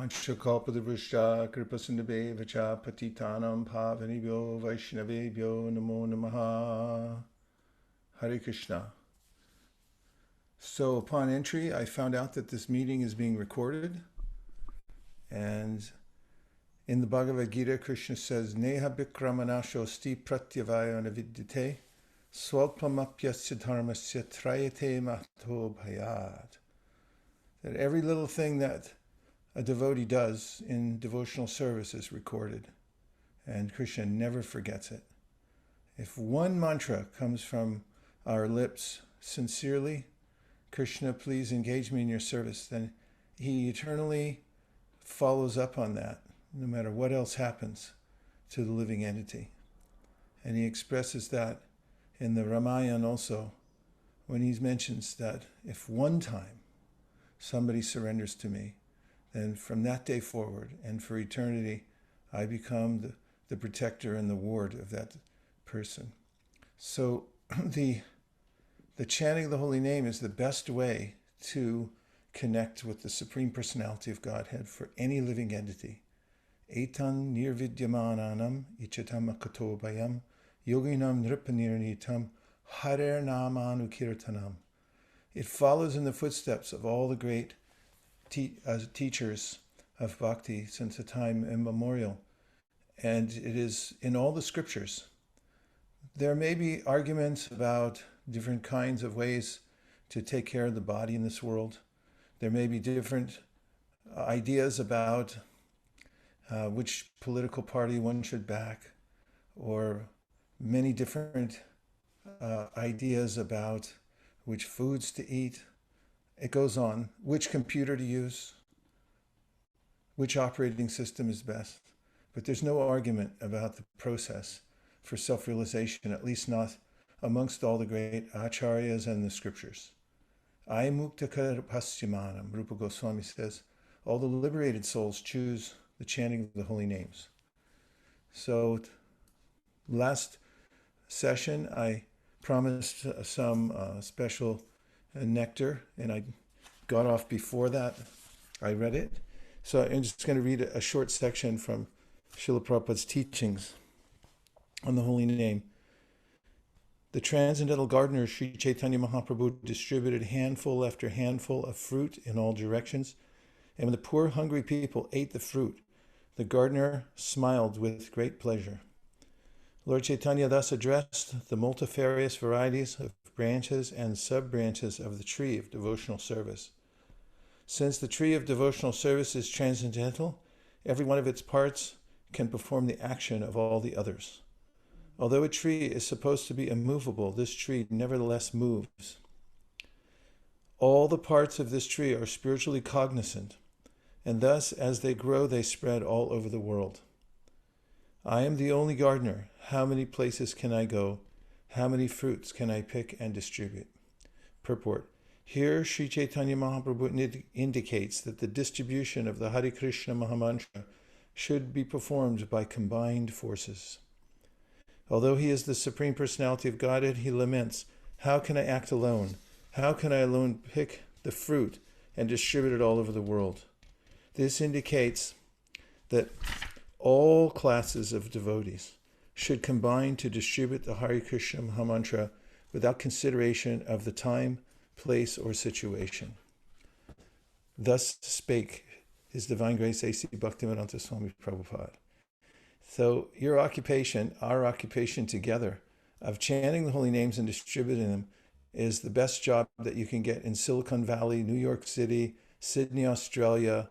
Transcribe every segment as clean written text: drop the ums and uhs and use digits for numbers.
Vanchakalpadavusha Kripasundave Vacha Patitanam Pavanibhyo Vaishnavebhyo Namo Namaha. Hare Krishna. So upon entry, I found out that this meeting is being recorded. And in the Bhagavad Gita, Krishna says, Neha Bikramanasho sti pratyavaya navidyate swalpamapyasya dharmasya trayate mahto bhayat. That every little thing that a devotee does in devotional service is recorded, and Krishna never forgets it. If one mantra comes from our lips sincerely, Krishna, please engage me in your service, then he eternally follows up on that, no matter what else happens to the living entity. And he expresses that in the Ramayana also, when he mentions that if one time somebody surrenders to me, then from that day forward and for eternity, I become the protector and the ward of that person. So the chanting of the holy name is the best way to connect with the Supreme Personality of Godhead for any living entity. Etan nirvidyamananam ichatam akatobhayam yoginam nripanirnitam harer namanukirtanam. It follows in the footsteps of all the great teachers of bhakti since a time immemorial, and it is in all the scriptures. There may be arguments about different kinds of ways to take care of the body in this world. There may be different ideas about which political party one should back, or many different ideas about which foods to eat. It goes on, which computer to use, which operating system is best. But there's no argument about the process for self-realization, at least not amongst all the great acharyas and the scriptures. Ai muktakar pasyamanam, Rupa Goswami says, all the liberated souls choose the chanting of the holy names. So last session, I promised some special nectar, and I got off before that. I read it. So I'm just going to read a short section from Srila Prabhupada's teachings on the holy name. The transcendental gardener Sri Chaitanya Mahaprabhu distributed handful after handful of fruit in all directions, and when the poor hungry people ate the fruit, the gardener smiled with great pleasure. Lord Chaitanya thus addressed the multifarious varieties of branches and sub-branches of the tree of devotional service. Since the tree of devotional service is transcendental, every one of its parts can perform the action of all the others. Although a tree is supposed to be immovable, this tree nevertheless moves. All the parts of this tree are spiritually cognizant, and thus as they grow, they spread all over the world. I am the only gardener. How many places can I go? How many fruits can I pick and distribute? Purport. Here, Sri Chaitanya Mahaprabhu indicates that the distribution of the Hare Krishna Mahamantra should be performed by combined forces. Although he is the Supreme Personality of Godhead, he laments, how can I act alone? How can I alone pick the fruit and distribute it all over the world? This indicates that all classes of devotees should combine to distribute the Hare Krishna Mahamantra without consideration of the time, place, or situation. Thus spake His Divine Grace A.C. Bhaktivedanta Swami Prabhupada. So your occupation, our occupation together of chanting the holy names and distributing them is the best job that you can get in Silicon Valley, New York City, Sydney, Australia,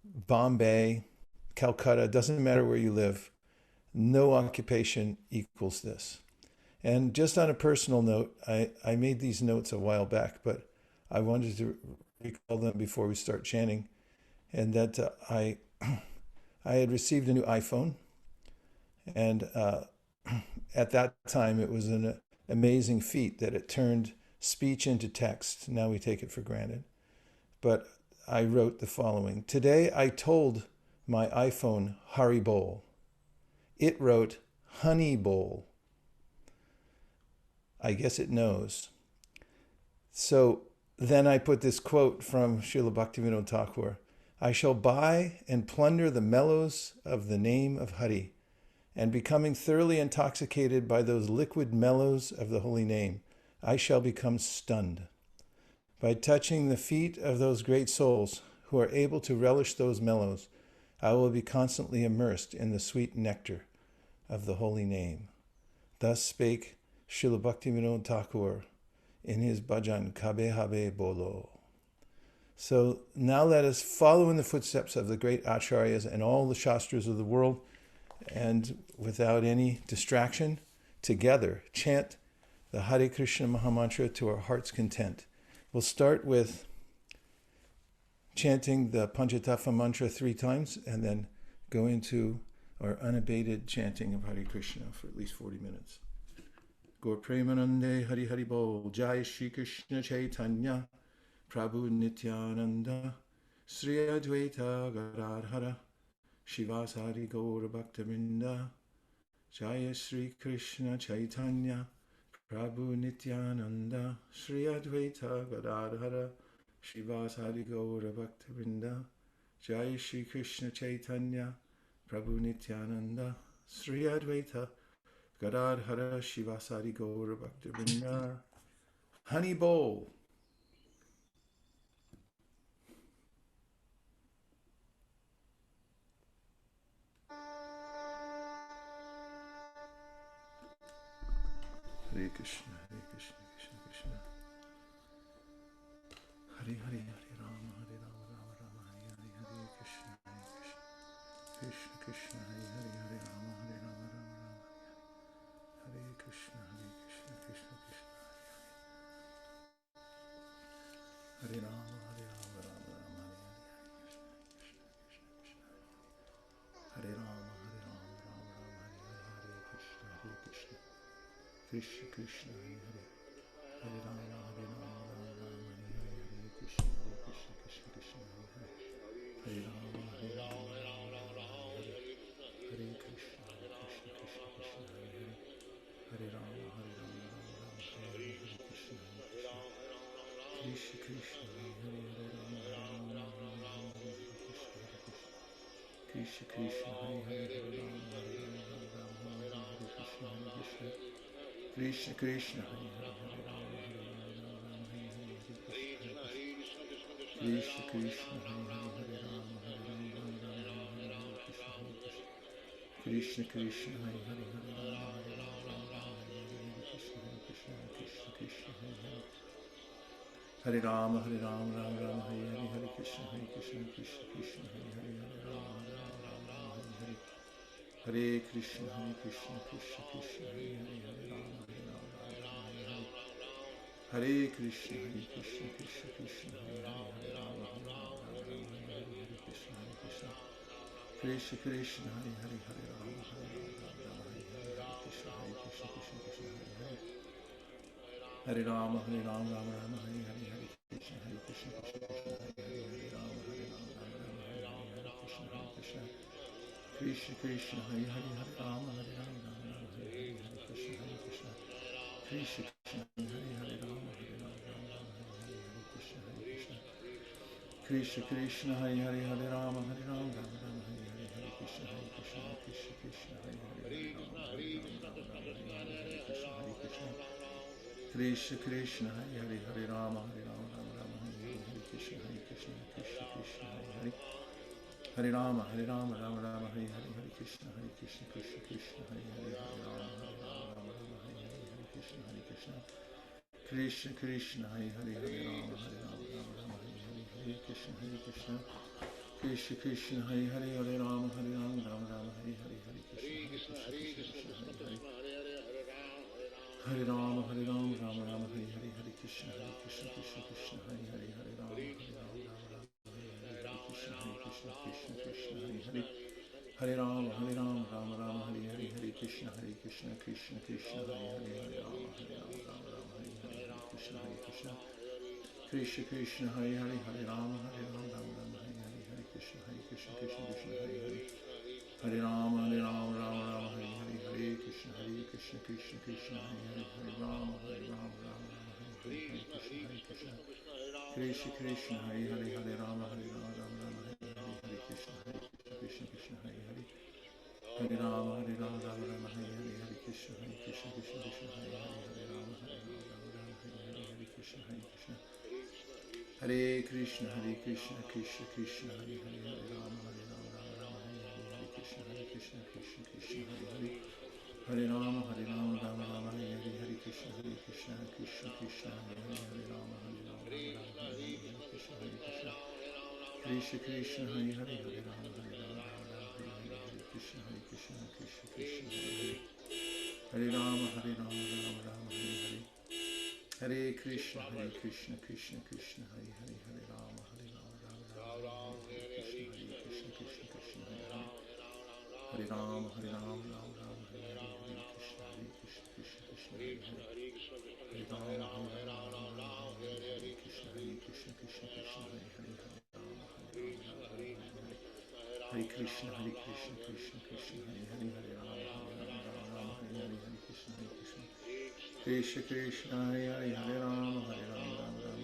Bombay, Calcutta, doesn't matter where you live. No occupation equals this. And just on a personal note, I made these notes a while back, but I wanted to recall them before we start chanting. And that I had received a new iPhone. And at that time, it was an amazing feat that it turned speech into text. Now we take it for granted. But I wrote the following. Today, I told my iPhone Hari Bol. It wrote Honey Bowl. I guess it knows. So then I put this quote from Srila Bhaktivinoda Thakur. I shall buy and plunder the mellows of the name of Hari, and becoming thoroughly intoxicated by those liquid mellows of the holy name, I shall become stunned. By touching the feet of those great souls who are able to relish those mellows, I will be constantly immersed in the sweet nectar of the holy name. Thus spake Srila Bhaktivinoda Thakur in his bhajan Kabe Habe Bolo. So now let us follow in the footsteps of the great acharyas and all the shastras of the world, and without any distraction, together chant the Hare Krishna Mahamantra to our heart's content. We'll start with chanting the Panchatattva mantra 3 times and then go into our unabated chanting of Hare Krishna for at least 40 minutes. Gaur Premanande Hari Hari Bol, Jai Shri Krishna Chaitanya, Prabhu Nityananda, Sri Advaita Gadadhara, Shivasari Gaura Bhaktivinoda, Jaya Sri Krishna Chaitanya, Prabhu Nityananda, Sri Advaita Gadadhara, Shivasari Gaura Bhaktivinoda, Jaya Sri Krishna Chaitanya, Prabhu Nityananda, Sri Advaita Gadadhara, Shivasari Gaura Bhaktivinoda. Honey Bowl. Hare Krishna, Hare Krishna, Krishna Krishna, Hare Hare, Hare Rama, Rama Rama, Hare Hare, Hare Krishna, Krishna Krishna, Hare Hare, Hare Rama, Rama Rama, Hare Krishna, Krishna Krishna, Hare Rama, Rama Rama, Hare Rama, Rama Rama, Hare Krishna, Krishna Krishna, Hare Hare, Hare Rama, Rama Rama, Hare Krishna, Krishna Krishna, Hare Rama, Hare Krishna, Krishna Krishna, Hare Rama, Hare Krishna, Krishna Krishna, Hare Rama, Krishna Krishna, Hare Rama, Krishna Krishna, Hare Rama, Krishna Krishna, Hare Rama, Krishna Krishna, Hare Krishna, Hare Rama, Rama Rama, Hare Krishna, Krishna Krishna, Hare Rama, Hare Krishna, Krishna Krishna, Hare Rama, Hare Krishna, Krishna Krishna, Hare Rama, Hare Krishna, Krishna Krishna, Hare Rama, Hare Krishna, Krishna Krishna, Hare Rama, Rama Rama, Hare Krishna, Krishna Krishna, Hare Rama, Hare Krishna, Krishna Krishna, Hare Rama, Hare Krishna, Krishna Krishna, Hare Rama, Hare Krishna, Krishna Krishna, Hare Rama, Hare Krishna, Krishna Krishna, Hare Krishna, Krishna Krishna, Hare Rama, Hare Krishna, Krishna Krishna, Hare Rama, Rama Rama, Hare Krishna, Krishna Krishna, Hare Rama, Hare Krishna, Krishna Krishna, Hare Rama, Hare Krishna, Krishna Krishna, Hare Rama, Rama Hare Krishna, Hare Rama, Rama Rama, Hare Krishna, Krishna Krishna, Hare Rama, Krishna Krishna, Hare Rama, Rama Rama, Hare Krishna, Krishna Krishna, Hare Rama, Rama Hare Krishna, Krishna Krishna, Hare Rama, Rama Hare Krishna, Krishna Krishna, Hare Rama, Rama Hare Krishna, Krishna Krishna, Hare Rama, Hare Krishna, Krishna Krishna, Hare Rama, Rama Hare Rama, Hare Rama, Rama Rama, Hare Hare, Hare Krishna, Krishna Krishna, Hare Hare, Hare Rama, Hare Rama, Rama Rama, Hare Hare, Hare Krishna, Krishna. Hare Krishna, Krishna Krishna, Hare Hare, Hare Rama, Hare Rama, Rama Rama, Hare Hare, Hare Krishna, Krishna Krishna, Hare Hare, Hare Rama, Rama Rama, Hare Hare, Hare Krishna, Krishna Krishna, Hare Hare, Hare Rama, Rama Rama, Hare Hare, Hare Krishna, Krishna Krishna, Hare Hare, Hare Rama, Rama Rama, Hare Hare, Hare Krishna, Krishna Krishna, Hare Hare, Hare Rama, Rama Rama, Hare Hare, Hare Krishna, Krishna Krishna, Hare Hare, Hare Rama, Rama Rama, Hare Krishna, Krishna Krishna, Hare Hare, Hare Rama, Rama Rama, Hare Hare, Hare Krishna, Krishna Hare Hare, Hare Rama, Rama Rama, Hare Hare, Hare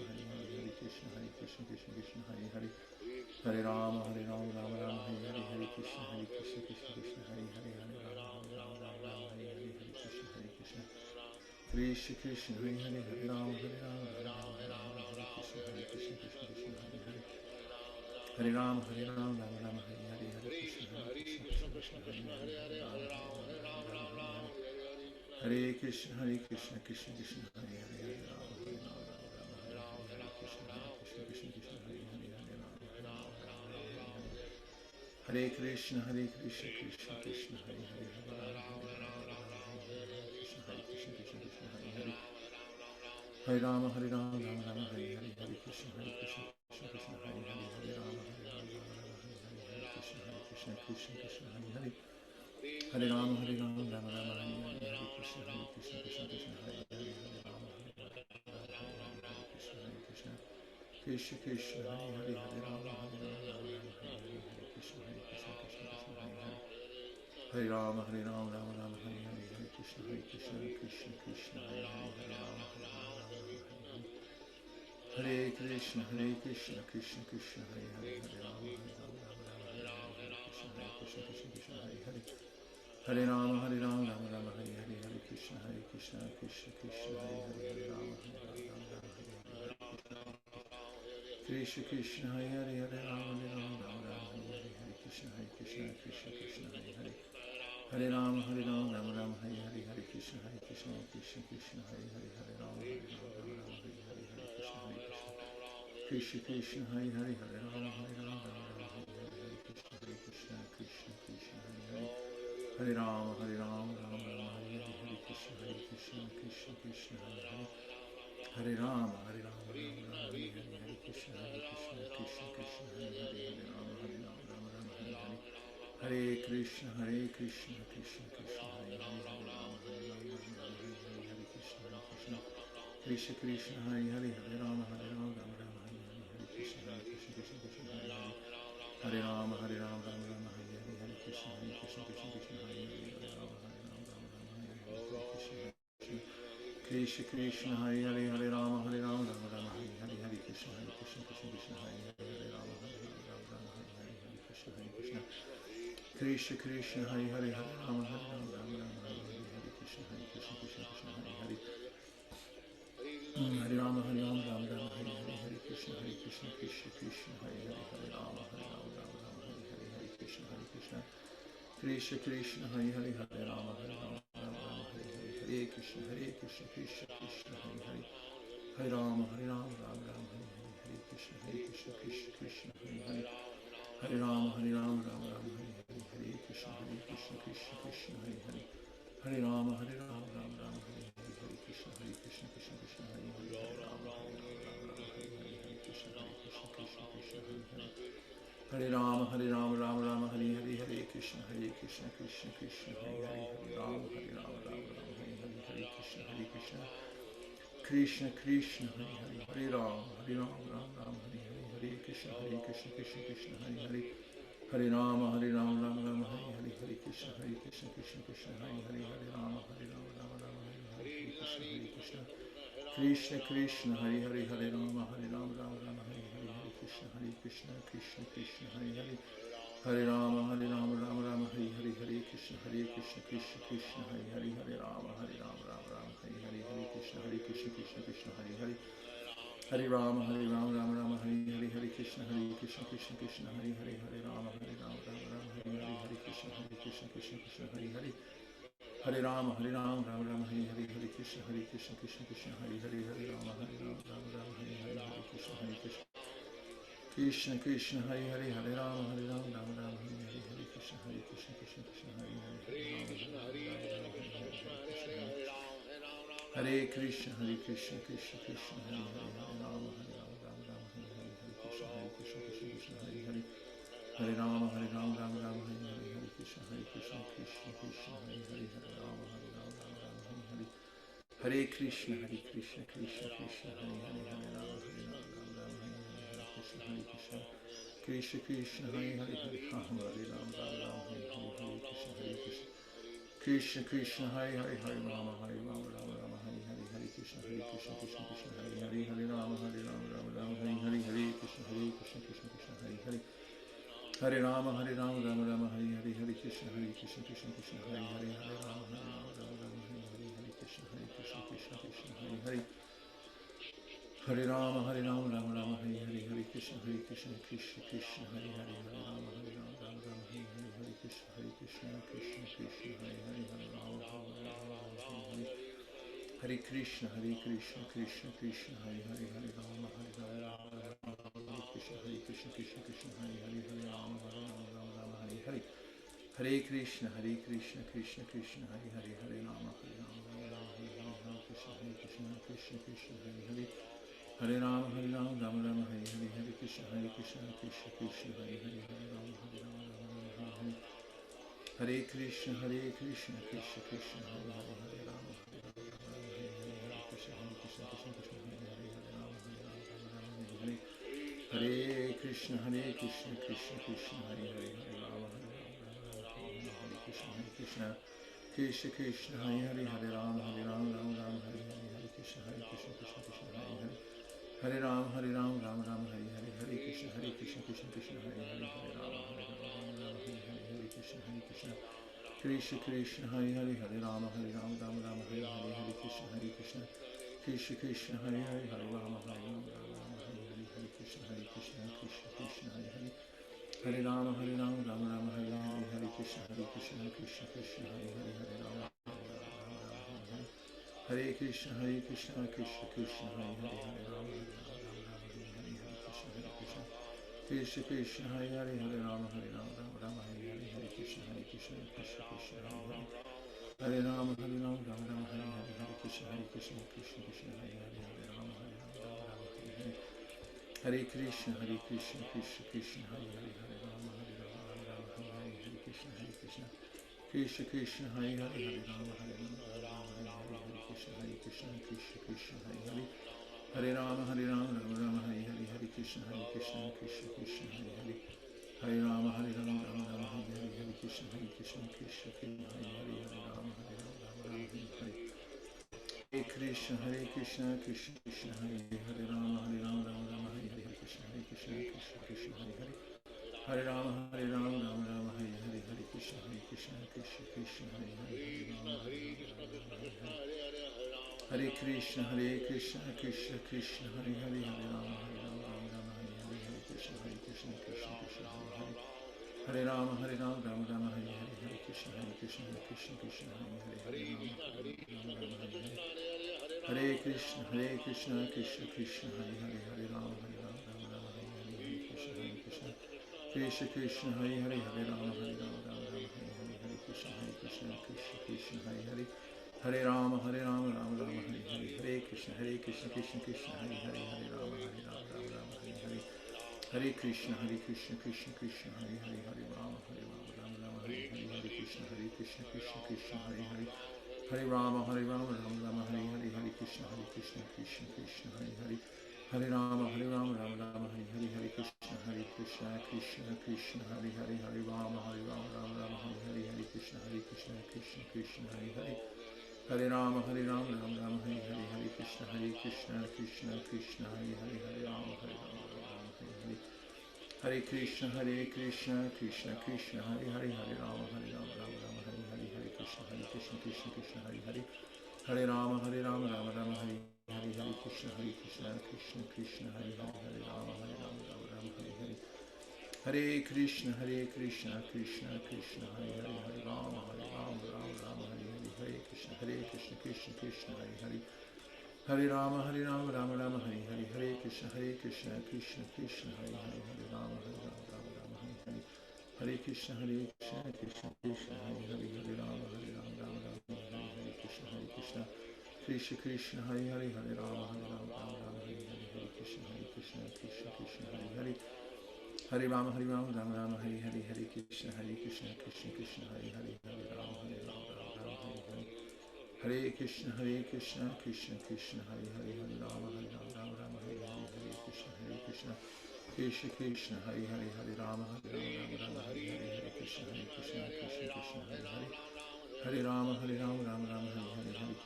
Krishna, Krishna Hare Hare, Hare Rama, Rama Rama, Hare Hare, Hare Krishna, Krishna Hare Hare, Hare Rama, Rama Rama, Hare Hare, Hare Krishna, Krishna Krishna, Hare Hare, Hare Rama, Rama Rama, Hare Hare, Hare Krishna, Krishna Hare Hare, Hare Rama, Rama Rama, Hare Hare, Hare Krishna, Krishna Hare Hare, Hare Rama, Rama Rama, Hare Hare, Hare Krishna, Krishna Krishna, Hare Hare, Hare Rama, Rama Rama, Hare Krishna, Krishna Hare Hare, Hare Rama, Rama Rama, Hare Hare, Hare Krishna, Krishna Hare Hare, Hare Rama, Rama Rama, Hare Krishna, Krishna Krishna, Hare Hare, Hare Rama, Rama Rama, Hare Krishna, Krishna Hare Hare, Hare Rama, Rama Rama, Hare Krishna, Krishna Krishna, Hare Hare, Hare Rama, Krishna, Hare Hare, Hare Rama, Rama Rama, Hare Hare, Hare Krishna, Krishna Hare Hare, Hare Rama, Rama Rama, Hare Krishna, Krishna Hare Hare, Hare Rama, Rama Rama, Hare Hare, Hare Krishna, Krishna Hare Hare, Hare Rama, Hare Krishna, Krishna Hare Hare, Hare Rama, Rama Rama, Hare Hare, Hare Krishna, Krishna Hare Hare, Hare Rama, Rama Rama, Hare Hare, Hare Krishna, Krishna Hare Hare, Hare Rama, Rama Rama, Hare Hare, Hare Krishna, Krishna Krishna, Hare Hare, Hare Rama, Rama Rama, Hare Krishna, Krishna Hare Hare, Hare Rama, Rama Rama, Hare Hare, Hare Krishna, Krishna Hare Hare, Hare Rama, Rama Rama, Hare Hare, Krishna Krishna, Hare Hare, Hare Rama, Rama Rama, Hare Hare, Hare Krishna, Krishna Hare Hare, Hare Rama, Rama Rama, Hare Hare, Hare Krishna, Krishna Hare Hare, Hare Rama, Rama Rama, Hare Hare, Hare Krishna, Krishna Hare Hare, Hare Rama, Rama Rama, Hare Hare, Hare Krishna, Krishna Hare Hare, Hare Rama, Rama Rama, Hare Hare, Hare Krishna, Krishna Hare Hare, Hare Rama, Rama Rama, Hare Hare, Hare Krishna, Krishna Hare Hare, Hare Rama, Rama Rama, Hare Hare, Hare Krishna, Krishna Hare Hare, Hare Rama, Rama Rama, Hare Hare, Hare Krishna, Krishna Hare Hare, Hare Rama, Rama Rama, Hare Hare, Hare Krishna, Krishna Hare Hare, Hare Rama, Rama Rama, Hare Hare, Hare Krishna, Krishna Hare Hare, Hare Rama, Rama Rama, Hare Hare, Hare Krishna, Hare Hare, Hare Rama, Rama Rama, Hare Hare, Hare Krishna, Krishna Hare Hare, Hare Rama, Rama Rama, Hare Hare, Hare Krishna, Krishna Hare Hare, Hare Rama, Rama Rama, Hare Hare, Hare Krishna, Hare Hare, Hare Rama, Rama Rama, Hare Hare, Hare Krishna, Krishna Hare Hare, Hare Rama, Rama Rama, Hare Hare, Hare Krishna, Krishna Hare Hare, Hare Rama, Rama Rama, Hare Hare, Hare Krishna, Krishna Hare Hare, Hare Rama, Rama Rama, Hare Hare, Hare Krishna, Krishna Hare Hare, Hare Rama, Rama Rama, Hare Hare, Hare Krishna, Krishna Hare Hare, Hare Rama, Rama Rama, Hare Hare, Hare Krishna, Krishna Hare Hare, Hare Rama, Rama Rama, Hare Hare, Hare Krishna, Krishna Hare Hare, Hare Rama, Rama Rama, Hare Hare, Hare Krishna, Krishna Hare Hare, Hare Rama, Rama Rama, Hare Hare, Hare Krishna, Krishna Hare Hare, Hare Rama, Rama Hare Hare, Hare Krishna, Krishna Hare Hare, Hare Rama, Rama Rama, Hare Hare, Hare Krishna, Krishna Hare Hare, Hare Rama, Rama Rama, Hare Hare, Hare Krishna, Krishna Hare Hare, Hare Rama, Rama Rama, Hare Hare, Hare Krishna, Krishna Hare Hare, Hare Rama, Hare Rama, Rama Rama, Hare Hare, Hare Krishna, Krishna Krishna, Hare Hare, Hare Rama, Rama Rama, Hare Hare, Hare Krishna, Krishna Krishna, Hare Hare, Hare Rama, Rama Rama, Hare Hare, Hare Krishna, Krishna Krishna, Hare Hare, Hare Rama, Rama Rama, Hare Hare, Hare Krishna, Krishna Krishna, Hare Hare, Hare Rama, Rama Rama, Hare Hare, Hare Krishna, Krishna Krishna, Hare Hare, Hare Rama, Rama Rama, Hare Hare, Hare Krishna, Krishna Krishna, Hare Hare, Hare Rama, Rama Rama, Hare Hare, Hare Krishna, Krishna Krishna, Hare Hare, Hare Krishna, Krishna Krishna, Hare Hare, Hare Rama, Rama Rama, Hare Hare, Hare Krishna, Krishna Hare Hare, Hare Rama, Rama Rama, Hare Hare, Hare Krishna, Krishna Krishna, Hare Hare, Hare Rama, Rama Rama, Hare Hare, Hare Krishna, Krishna Krishna, Hare Hare, Hare Rama, Rama Rama, Hare Hare, Hare Krishna, Krishna Krishna, Hare Hare, Hare Rama, Rama, Hare Hare, Krishna Krishna, Hare Hare, Hare Rama, Rama Rama, Hare Hare, Hare Krishna, Krishna Krishna, Hare Hare, Hare Rama, Rama Rama, Hare Hare, Hare Krishna, Krishna, Hare Hare, Hare Rama, Rama Rama, Hare Hare, Hare Krishna, Krishna, Hare Hare, Hare Rama, Rama Rama, Hare Hare, Hare Krishna, Krishna, Hare Hare, Hare Rama, Rama Rama, Hare Hare, Hare Krishna, Krishna, Hare Hare, Hare Rama, Rama Rama, Hare Hare, Hare Krishna, Krishna, Hare Hare, Hare Rama, Rama, Hare Hare, Hare Krishna, Krishna Krishna, Hare Hare, Hare Rama, Hare Krishna, Krishna, Hare Hare, Hare Rama, Rama, Hare Hare, Hare Krishna, Krishna Krishna, Hare Hare, Hare Rama, Hare Krishna, Krishna, Hare Hare, Hare Rama, Rama Rama, Hare Hare, Hare Krishna, Krishna, Hare Hare, Hare Rama, Rama, Hare Hare, Hare Krishna, Krishna Krishna, Hare Hare, Hare Rama, Hare Krishna, Krishna Krishna, Hare Hare, Hare Rama, Hare Krishna, Krishna Krishna, Hare Hare, Hare Rama, Rama Rama, Hare Hare, Hare Krishna, Krishna, Hare Hare, Hare Rama, Rama Rama, Hare Hare, Hare Krishna, Krishna, Hare Hare, Hare Rama, Rama Rama, Hare Hare, Hare Krishna, Krishna Krishna, Hare Hare, Hare Rama, Rama Rama, Hare Hare, Hare Krishna, Krishna, Hare Hare, Hare Rama, Rama Hare Hare, Hare Krishna, Krishna, Hare Hare, Hare Rama, Rama Rama, Hare Hare, Hare Krishna, Krishna, Hare Hare, Hare Rama, Rama Hare Hare, Hare Krishna, Krishna, Hare Hare, Hare Rama, Rama Hare Hare, Hare Krishna, Krishna, Hare Hare, Hare Rama, Rama Hare Hare, Hare Krishna, Krishna, Hare Hare, Hare Rama, Rama Rama, Hare Hare, Hare Krishna, Krishna, Hare Hare, Hare Rama, Rama Hare Hare, Hare Krishna, Krishna, Hare Hare, Hare Rama, Rama Hare Hare, Hare Krishna, Krishna, Hare Hare, Hare Rama, Rama Hare Hare, Hare Krishna, Krishna, Hare Hare, Hare Rama, Rama Hare Hare, Hare Krishna, Krishna, Hare Hare, Hare Rama, Rama Hare Hare, Hare Krishna, Krishna, Hare Hare, Hare Rama, Rama Hare Hare, Hare Krishna, Krishna, Hare Hare Rama, Rama Hare Hare, Hare Krishna, Hare Hare, Hare Rama, Rama Hare Hare, Hare Krishna, Krishna, Hare Hare, Hare Rama, Hare Hare, Hare Krishna, Krishna, Hare Hare, Hare Rama, Rama Hare Hare, Hare Krishna, Krishna, Hare Hare, Hare Rama, Rama Hare Hare, Hare Krishna, Krishna, Hare Hare, Hare Rama, Rama Hare Hare, Hare Krishna, Krishna, Hare Hare, Hare Rama, Rama Hare Hare, Hare Krishna, Krishna, Hare Hare, Hare Rama, Rama Hare Hare, Hare Krishna, Krishna, Hare Hare, Hare Rama, Rama Hare Hare, Hare Krishna, Krishna, Hare Hare, Hare Rama, Rama Hare Hare, Hare Krishna, Krishna, Hare Hare, Hare Rama, Rama Hare Hare, Hare Krishna, Krishna, Hare Hare, Hare Rama, Rama Hare Hare, Hare Krishna, Krishna, Hare Hare, Hare Rama, Rama Hare Hare, Hare Krishna, Krishna, Hare Hare, Hare Rama, Rama Hare Hare, Hare Krishna, Krishna, Hare Hare, Hare Rama, Rama Hare Hare, Hare Krishna, Krishna, Hare Hare, Hare Rama, Rama Hare Hare, Hare Krishna, Krishna Krishna, Hare Hare, Hare Rama, Rama Rama, Hare Hare, Hare Krishna, Krishna Krishna, Hare Hare, Hare Rama, Rama Rama, Hare Hare, Hare Krishna, Krishna Krishna, Hare Hare, Hare Rama, Rama Rama, Hare Hare, Hare Krishna, Krishna Krishna, Hare Hare, Hare Rama, Rama Rama, Hare Hare, Hare Krishna, Krishna Krishna, Hare Hare, Hare Rama, Rama Rama, Hare Hare, Hare Krishna, Krishna Krishna, Hare Hare, Hare Rama, Rama Rama, Hare Hare, Hare Krishna, Krishna Krishna, Hare Hare, Hare Rama, Rama Rama, Hare Hare, Krishna, Krishna, Hare Hare, Hare Rama, Rama, Hare Hare, Hare Krishna, Krishna, Hare Hare, Hare Rama, Rama Rama, Hare Hare, Hare Krishna, Krishna Krishna, Hare Hare, Hare Rama, Rama, Hare Hare, Hare Krishna, Krishna Krishna, Hare Hare, Hare Rama, Rama, Hare Hare, Hare Krishna, Krishna, Hare Hare, Hare Rama, Rama, Hare Hare, Hare Krishna, Krishna Krishna, Hare Hare, Hare Rama, Rama, Hare Hare, Hare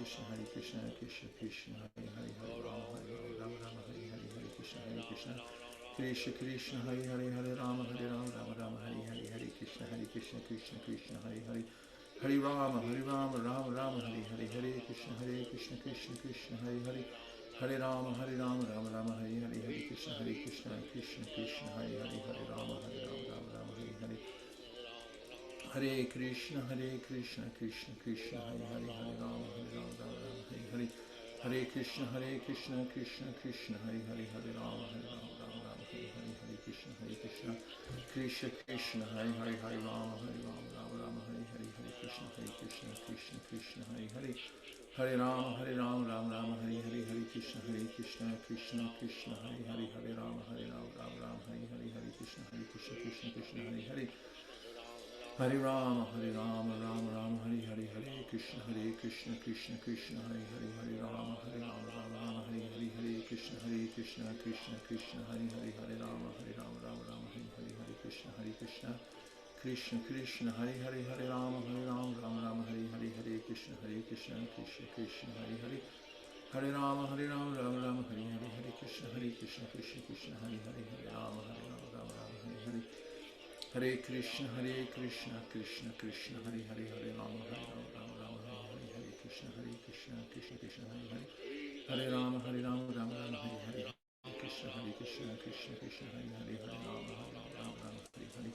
Krishna, Krishna, Hare Hare, Hare Rama, Rama, Hare Hare, Hare Krishna, Krishna, Hare Hare, Hare Rama, Rama, Hare Hare, Hare Krishna, Krishna, Hare Hare, Hare Rama, Rama Rama, Hare Hare, Hare Krishna, Krishna, Hare Hare, Hare Rama, Rama Rama, Hare Hare, Hare Krishna, Krishna, Hare Hare, Hare Rama, Rama Rama, Hare Hare, Hare Krishna, Krishna Krishna, Hare Hare, Hare Rama, Rama, Hare Hare, Hare Krishna, Krishna Krishna, Hare Hare, Hare Rama, Rama, Hare Hare, Hare Krishna, Krishna Krishna, Hare Hare, Hare Rama, Rama, Hare Hare, Hare Krishna, Krishna, Hare Hare, Hare Rama, Rama, Hare Hare, Hare Krishna, Krishna Krishna, Hare Hare, Hare Rama, Rama, Hare Hare, Hare Krishna, Krishna, Hare Hare, Hare Rama, Rama Rama, Hare Hare, Hare Krishna, Krishna Krishna, Hare Hare, Hare Rama, Rama, Hare Hare, Hare Krishna, Krishna, Hare Hare, Hare Rama, Rama, Hare Hare, Hare Krishna, Krishna, Hare Hare, Hare Rama, Rama, Hare Hare, Hare Krishna, Krishna Krishna, Hare Hare, Hare Rama, Rama, Hare Hare, Hare Krishna, Krishna, Hare Hare, Hare Rama, Rama, Hare Hare, Hare Krishna, Krishna Krishna, Hare Hare, Hare Rama, Rama, Hare Hare, Hare Krishna, Krishna Krishna, Hare Hare, Hare Rama, Rama, Hare Hare, Hare Krishna, Krishna, Hare Hare, Hare Rama, Rama, Hare Hare, Hare Krishna, Krishna Krishna, Hare Hare, Hare Rama, Rama, Hare Hare,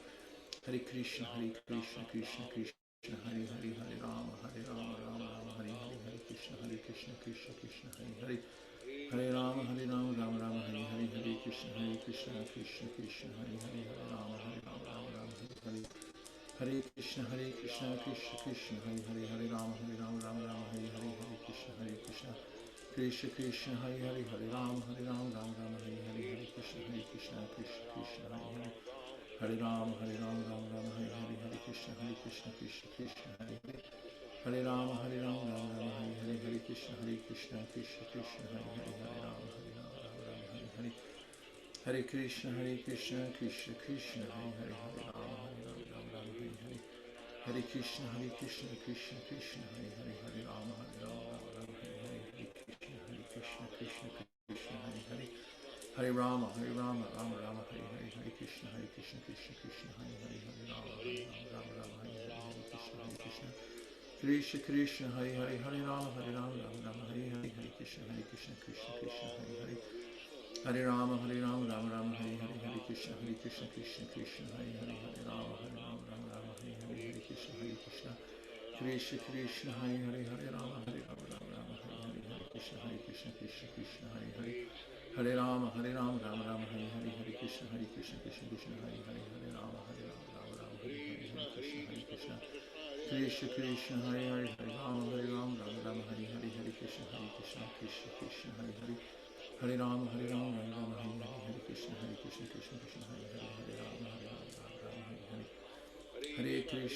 Hare Krishna, Krishna, Hare Hare, Hare Rama, Rama, Hare Hare, Hare Krishna, Krishna, Hare Hare, Hare Rama, Rama, Hare Hare, Hare Krishna, Krishna, Hare Hare, Hare Rama, Rama, Hare Hare, Hare Krishna, Krishna, Hare Hare, Hare Rama, Rama, Hare Hare, Hare Krishna, Krishna, Hare Hare, Hare Rama, Rama, Hare Hare, Hare Krishna, Krishna, Hare Hare, Hare Rama, Rama, Hare Hare, Hare Krishna, Krishna, Hare Hare, Hare Rama, Rama, Hare Hare, Hare Krishna, Krishna, Hare Hare, Hare Rama, Rama, Hare Hare, Hare Krishna, Krishna, Hare Hare, Hare Rama, Rama, Hare Hare, Hare Krishna, Krishna, Hare Hare, Hare Rama, Rama, Hare Hare, Hare Krishna, Krishna, Hare Hare, Hare Rama, Rama, Hare Hare, Hare Krishna, Krishna, Hare Hare, Hare Rama, Rama, Hare Hare, Hare Krishna, Krishna, Hare Hare, Hare Rama, Rama, Hare Hare, Hare Krishna, Krishna, Hare Hare, Hare Rama, Rama, Hare Hare, Hare Krishna, Krishna, Hare Hare, Hare Rama, Rama, Hare Hare, Hare Krishna, Krishna, Hare Hare, Hare Rama, Rama, Hare Hare, Hare Krishna, Krishna, Hare Hare, Hare Rama, Rama, Hare Hare, Hare Krishna, Krishna, Hare Hare, Hare Rama, Rama, Hare Hare, Hare Krishna, Krishna, Hare Hare, Hare Rama, Rama, Hare Hare, Hare Krishna, Krishna, Hare Hare, Hare Rama, Rama, Hare Hare,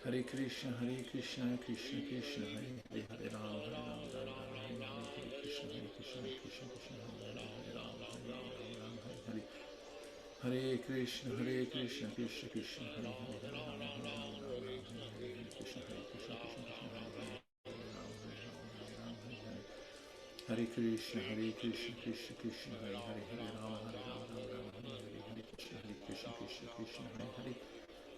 Hare Krishna, Krishna, Hare Hare, Hare Rama, Rama, Hare Hare, Hare Krishna, Krishna, Hare Hare, Hare Rama, Rama, Hare Hare, Hare Krishna, Krishna, Hare Hare, Hare Rama, Rama, Hare Hare, Hare Krishna, Krishna, Hare Hare, Hare Rama, Hare Hare, Hare Krishna, Krishna, Hare Hare, Hare Rama, Hare Hare, Hare Krishna, Krishna Krishna, Hare Hare,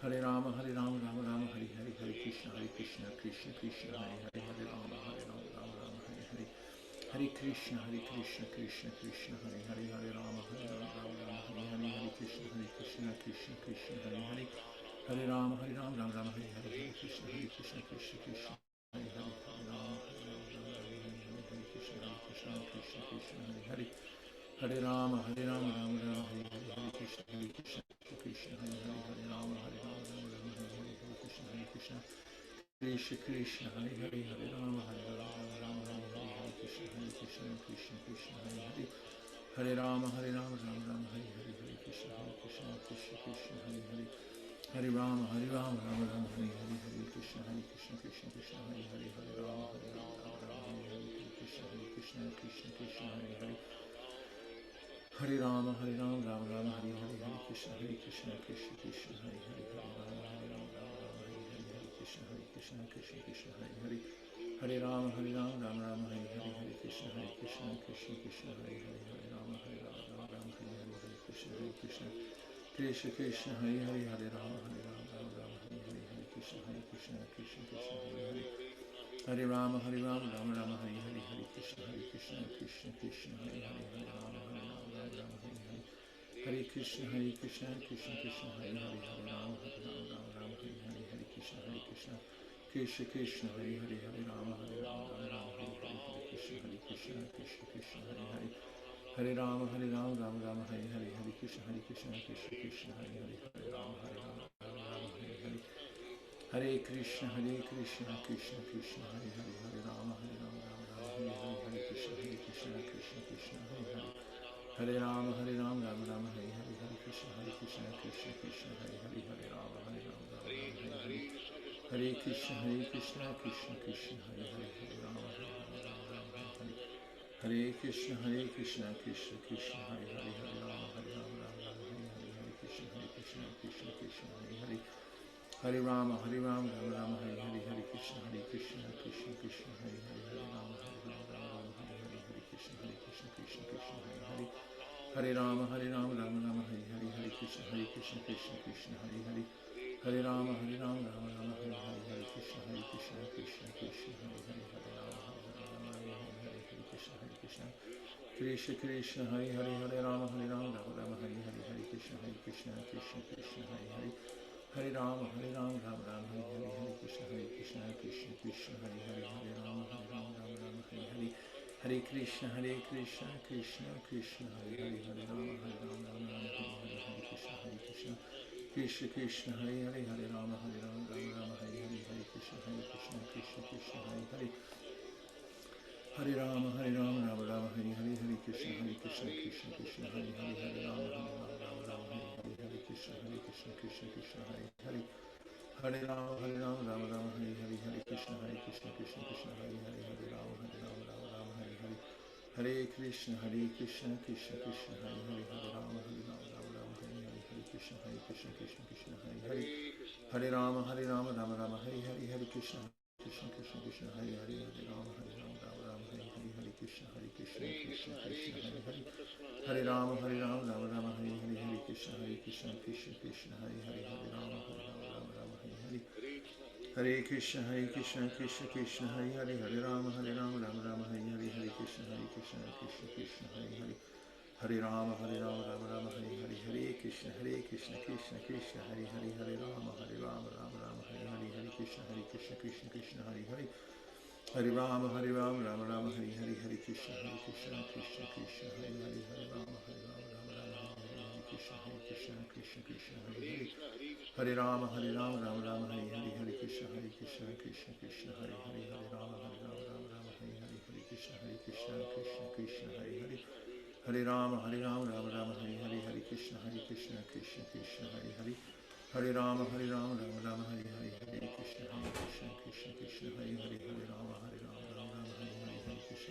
Hare Rama, Rama Rama, Hare Hare, Hare Krishna, Krishna Krishna, Hare Hare, Hare Rama, Rama Rama, Hare Hare, Hare Krishna, Krishna Krishna, Hare Hare, Hare Rama, Rama Rama, Hare Hare, Hare Krishna, Krishna Krishna, Hare Hare, Hare Rama, Rama Rama, Hare Hare, Hare Krishna, Krishna Krishna, Hare Hare, Hare Rama, Rama Rama, Hare Hare, Hare Krishna, Krishna Krishna, Hare Hare, Hare Rama, Hare Krishna, Krishna, Hare Hare, Hare Rama, Rama Rama, Hare Hare, Hare Krishna, Krishna, Hare Hare, Hare Rama, Rama Rama, Hare Hare, Hare Krishna, Krishna, Hare Hare, Hare Rama, Rama Rama, Hare Hare, Krishna, Krishna, Hare Hare, Hare Rama, Rama Rama, Hare Hare, Hare Krishna, Krishna, Hare Hare, Hare Rama, Rama Rama, Hare Hare, Hare Krishna, Krishna, Hare Hare, Hare Rama, Rama Rama, Hare Krishna, Krishna, Hare Hare, Hare Rama, Rama Rama, Hare Hare, Hare Krishna, Krishna, Hare Hare, Hare Rama, Rama Rama, Hare Hare, Hare Krishna, Krishna, Hare Hare, Hare Rama, Rama Rama, Hare Hare, Hare Krishna, Krishna, Hare Hare, Hare Rama, Rama Rama, Hare Hare, Hare Krishna, Krishna, Hare Hare, Hare Rama, Rama Rama, Hare Hare, Hare Krishna, Krishna, Hare Hare, Hare Rama, Rama Rama, Hare Hare, Hare Krishna, Krishna, Hare Hare, Hare Rama, Rama Rama, Hare Hare, Hare Krishna, Krishna, Hare Hare, Hare Rama, Rama Rama, Hare Hare, Hare Krishna, Krishna, Hare Hare, Hare Rama, Rama Rama, Hare Hare, Hare Krishna, Krishna, Hare Hare, Hare Rama, Rama Rama, Hare Hare, Hare Krishna, Krishna, Hare Hare, Hare Rama, Rama Rama, Hare Hare, Hare Krishna, Krishna, Krishna, Hare Hare, Hare Rama, Rama Rama, Hare Hare, Hare Krishna, Krishna, Hare Hare, Hare Rama, Rama Rama, Hare Hare, Hare Krishna, Krishna, Hare Hare, Hare Rama, Rama Rama, Hare Hare, Hare Krishna, Krishna, Hare Hare, Hare Rama, Rama Rama, Hare Hare, Hare Krishna, Krishna, Hare Hare, Hare Rama, Rama Rama, Hare Hare, Hare Krishna, Krishna, Hare Hare, Hare Rama, Rama Rama, Hare Hare, Hare Krishna, Krishna, Hare Hare, Hare Rama, Rama Rama, Hare Hare, Hare Krishna, Krishna, Hare Hare, Hare Rama, Rama Rama, Hare Hare, Hare Krishna, Krishna, Hare Hare, Hare Rama, Rama Rama, Hare Hare, Hare Krishna, Krishna, Hare Hare, Hare Rama, Rama Rama, Hare Hare, Hare Krishna, Krishna, Hare Hare, Hare Rama, Rama Rama, Hare Hare, Hare Krishna, Krishna, Hare Hare, Hare Rama, Rama Rama, Hare Hare, Hare Krishna, Krishna, Hare Hare, Hare Rama, Rama Rama, Hare Hare, Hare Krishna, Krishna, Hare Hare, Hare Rama, Rama Rama, Hare Hare, Hare Krishna, Krishna, Hare Hare, Hare Rama, Rama Hare Hare, Hare Krishna, Krishna, Hare Hare, Hare Rama, Rama Rama, Hare Hare, Hare Krishna, Krishna, Hare Hare, Hare Rama, Rama Rama, Hare Hare, Hare Krishna, Krishna, Hare Hare, Hare Rama, Rama Rama, Hare Hare, Hare Krishna, Krishna, Hare Hare, Hare Rama, Rama, Hare Hare, Hare Krishna, Krishna, Hare Hare, Hare Rama, Rama, Hare Hare, Hare Krishna, Krishna, Hare Hare, Hare Rama, Rama Rama, Hare Hare, Hare Krishna, Krishna, Hare Hare, Hare Rama, Rama, Hare Hare, Hare Krishna, Krishna, Hare Hare, Hare Rama, Rama Rama, Hare Hare, Hare Krishna, Krishna, Hare Hare, Hare Rama, Rama, Hare Hare, Hare Krishna, Krishna, Hare Hare, Hare Rama, Rama Rama, Hare Hare, Hare Krishna, Krishna, Hare Hare, Hare Rama, Rama Rama, Hare Hare, Hare Krishna, Krishna, Hare Hare, Hare Rama, Rama Rama, Hare Hare, Hare Krishna, Krishna, Hare Hare, Hare Rama, Rama Rama, Hare Hare, Hare Krishna, Krishna, Hare Hare, Hare Rama, Rama Rama, Hare Hare, Hare Krishna, Krishna, Hare Hare, Hare Rama, Rama Rama, Hare Hare, Hare Krishna, Krishna, Hare Hare, Hare Rama, Rama, Hare Hare, Hare Krishna, Krishna, Hare Hare, Hare Rama, Rama Rama, Hare Hare, Hare Krishna, Krishna, Hare Hare, Hare Rama, Rama Rama, Hare Hare, Hare Krishna, Krishna, Hare Hare, Hare Rama, Rama, Hare Hare,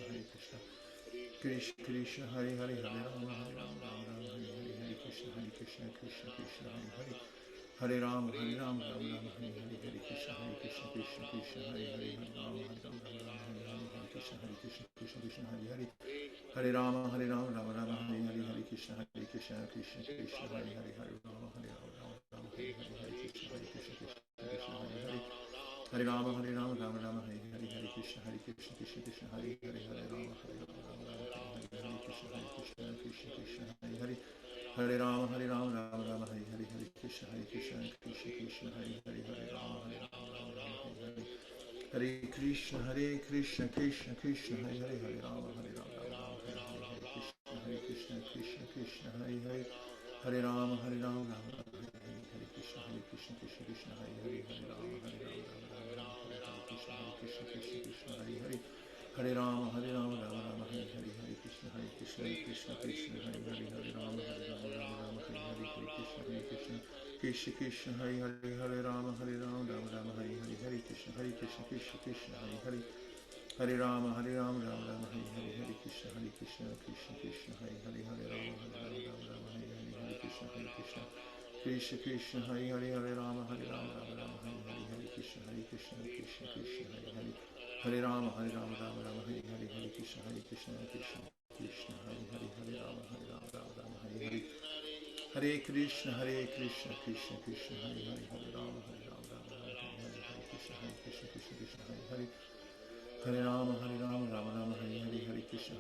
Hare Krishna, Krishna, Hare Hare, Hare Rama, Rama, Hare Hare, Hare Krishna, Krishna, Hare Hare, Hare Rama, Hare Rama, Rama Rama, Hare Hare, Hare Krishna, Krishna Krishna, Hare Hare, Hare Rama, Hare Rama, Rama Rama, Hare Hare, Hare Krishna, Krishna Krishna, Hare Hare, Hare Rama, Hare Rama, Rama Rama, Hare Hare, Hare Krishna, Krishna Krishna, Hare Hare, Hare Rama, Hare Rama, Rama Rama, Hare Hare, Hare Krishna, Krishna Krishna, Hare Hare, Hare Rama, Hare Rama, Rama Rama, Hare Hare, Hare Krishna, Krishna, Hare Hare, Hare Rama, Hare Rama, Rama Rama, Hare Hare, Hare Krishna, Krishna, Hare Hare, Hare Rama, Rama Rama, Hare Hare, Hare Krishna, Krishna, Hare Hare, Hare Rama, Hare Rama, Rama Rama, Hare Hare, Hare Krishna, Krishna Krishna, Hare Hare, Hare Rama, Hare Rama, Rama Rama, Hare Hare, Hare Krishna, Krishna, Hare Hare, Hare Rama, Hare Rama, Rama Rama, Hare Hare, Hare Krishna, Krishna, Hare Hare, Hare Rama, Hare Rama, Rama Rama, Hare Hare, Krishna, Hare Hare, Hare Rama, Hare Rama, Rama Rama, Hare Hare, Hare Krishna, Krishna, Hare Hare, Hare Rama, Hare Rama, Rama Rama, Hare Hare, Hare Krishna, Krishna, Hare Hare, Hare Rama, Hare Rama, Rama Rama, Hare Hare, Hare Krishna, Krishna, Hare Hare, Hare Rama, Rama Rama, Hare Hare, Hare Krishna, Krishna, Hare Hare, Hare Rama, Hare Rama, Rama Rama, Hare Hare, Hare Krishna, Krishna, Hare Hare, Hare Rama, Hare Rama, Rama Rama, Hare Hare, Hare Krishna, Krishna, Hare Hare, Hare Rama, Rama Rama, Hare Hare, Hare Krishna, Krishna, Hare Hare, Hare Rama, Rama Rama, Hare Hare, Hare Krishna, Krishna, Hare Hare, Hare Rama, Rama Rama, Hare Hare, Hare Krishna, Krishna, Hare Hare, Hare Rama, Rama Rama, Hare Hare, Hare Krishna,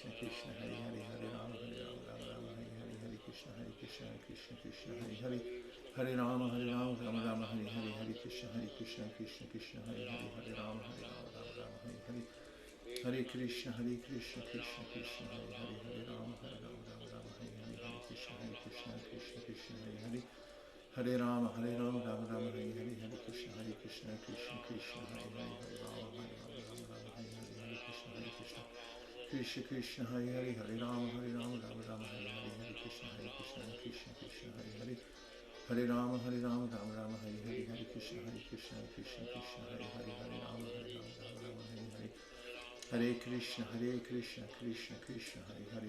Krishna, Hare Hare, Hare Rama, Rama Rama, Hare Hare, Hare Krishna, Krishna, Hare Hare, Hare Rama, Rama Rama, Hare Hare, Hare Krishna, Krishna, Hare Hare, Hare Rama, Rama Rama, Hare Hare, Hare Krishna, Krishna, Hare Hare, Hare Rama, Rama Rama, Hare Hare, Hare Krishna, Krishna, Hare Hare, Hare Rama, Rama Rama, Hare Hare, Hare Krishna, Krishna, Hare Hare, Hare Rama, Rama Rama, Hare Hare, Hare Krishna, Krishna, Hare Hare, Hare Rama, Rama Rama, Hare Hare, Hare Krishna, Krishna, Hare Hare, Hare Rama, Rama Rama, Hare Hare, Hare Krishna, Krishna, Hare Hare,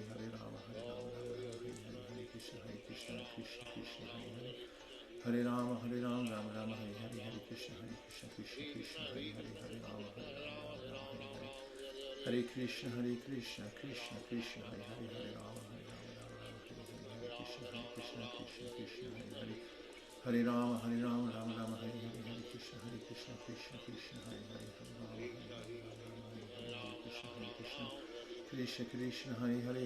Hare Rama, Rama Rama, Hare Hare, Hare Krishna, Krishna, Hare Hare, Hare Rama, Rama Rama, Hare Hare, Hare Krishna, Krishna, Hare Hare, Hare Rama, Rama Rama, Hare Hare, Hare Krishna, Krishna, Hare Hare, Hare Rama, Rama Rama, Hare Hare, Hare Krishna, Krishna, Hare Hare, Hare Rama, Rama Rama, Hare Hare, Hare Krishna, Krishna, Hare Hare, Hare Rama, Rama Rama, Hare Hare, Hare Krishna, Krishna, Hare Hare, Hare Rama, Rama Rama, Hare Hare, Hare Krishna, Krishna, Hare Hare,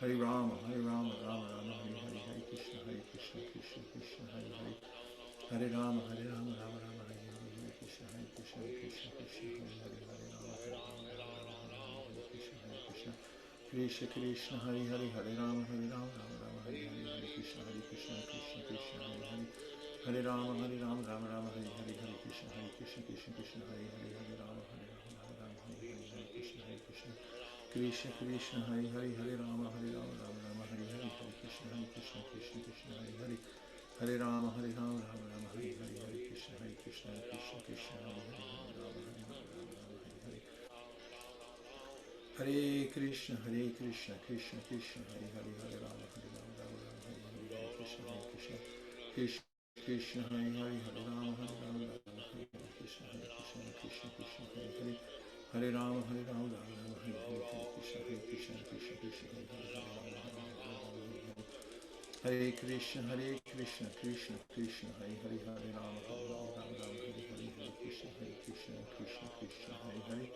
Hare Rama, Rama Rama, Hare Hare, Hare Krishna, Krishna, Hare Hare, Hare Rama, Rama Rama, Hare Hare, Hare Krishna, Krishna, Hare Hare, Hare Rama, Rama Rama, Hare Hare, Hare Krishna, Krishna, Hare Hare, Hare Rama, Rama Rama, Hare Hare, Krishna, Hare Hare, Hare Rama, Rama Rama, Hare Hare, Hare Krishna, Krishna, Hare Hare, Hare Rama, Rama Rama, Hare Hare, Hare Krishna, Hare Hare, Hare Rama, Rama Rama, Hare Hare, Hare Krishna, Krishna, Hare Hare, Hare Rama, Rama Rama, Hare Hare, Hare Krishna, Hare Hare, Hare Rama, Rama Rama, Hare Hare, Hare Krishna, Krishna, Hare Hare, Hare Rama, Rama Rama, Hare Hare, Hare Krishna, Krishna, Hare Hare, Hare Rama, Rama Rama, Hare Hare, Hare Krishna, Krishna, Hare Hare, Hare Rama, Rama Rama, Hare Hare, Krishna, Hare Hare, Hare Rama, Rama Rama, Hare Hare, Hare Krishna, Hare Hare, Hare Rama, Rama Rama, Hare Hare, Hare Krishna, Krishna, Hare Hare, Hare Rama, Rama Rama, Hare Hare, Hare Krishna, Krishna, Hare Hare,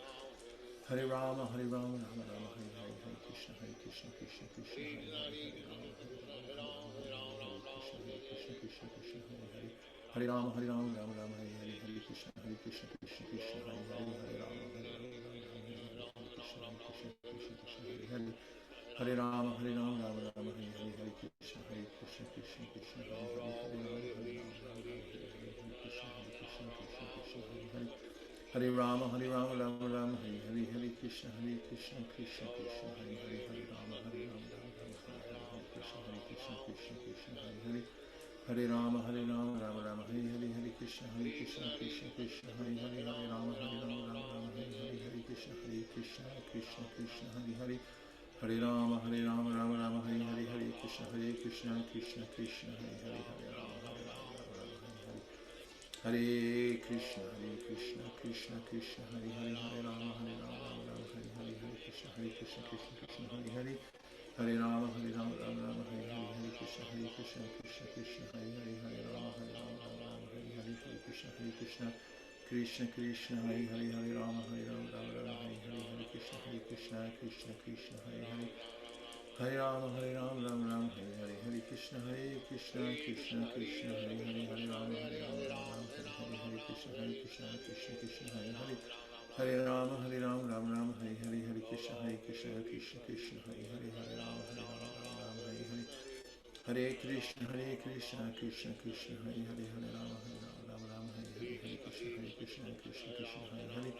Hare Rama, Rama Rama, Hare Hare, Hare Krishna, Krishna, Hare Hare, Hare Rama, Hare Krishna, Hare Hare, Hare Rama, Rama Rama, Hare Hare, Hare Krishna, Krishna, Hare Hare, Hare Rama, Rama Rama, Hare Hare, Hare Krishna, Hare Hare, Hare Rama, Rama Rama, Hare Hare, Hare Krishna, Krishna, Hare Hare, Hare Rama, Rama Rama, Hare Hare, Hare Krishna, Hare Hare, Hare Rama, Rama Rama, Hare Hare, Hare Krishna, Krishna, Hare Hare, Hare Rama, Rama Rama, Hare Hare, Hare Krishna, Hare Hare, Hare Rama, Rama Rama, Hare Hare, Hare Krishna, Krishna, Hare Hare, Hare Rama, Rama Rama, Hare Hare, Hare Krishna, Krishna, Hare Hare, Hare Rama, Rama Rama, Hare Hare, Hare Krishna, Krishna Krishna, Hare Hare, Hare Rama, Rama Rama, Hare Krishna, Krishna Krishna, Hare Hare, Hare Rama, Rama Rama, Hare Hare, Hare Krishna, Krishna Krishna, Hare Hare, Hare Rama, Rama Rama, Hare Hare, Hare Krishna, Krishna Krishna, Hare Hare, Hare Rama, Rama, Hare Hare, Hare Krishna, Krishna Krishna, Hare Hare, Hare Rama, Rama Rama, Hare Hare, Hare Krishna, Krishna Krishna, Hare Hare, Hare Rama, Rama Rama, Hare Hare, Hare Krishna, Krishna Krishna, Hare Hare, Hare Rama, Rama, Hare Hare, Hare Krishna, Krishna Hare Hare, Hare Rama, Rama Rama, Hare Hare, Hare Krishna, Krishna Krishna, Hare Hare, Hare Rama, Rama Rama, Hare Hare, Hare Krishna, Krishna Krishna, Hare Hare, Hare Rama, Rama Rama, Hare Hare, Hare Krishna, Krishna Krishna, Hare Hare,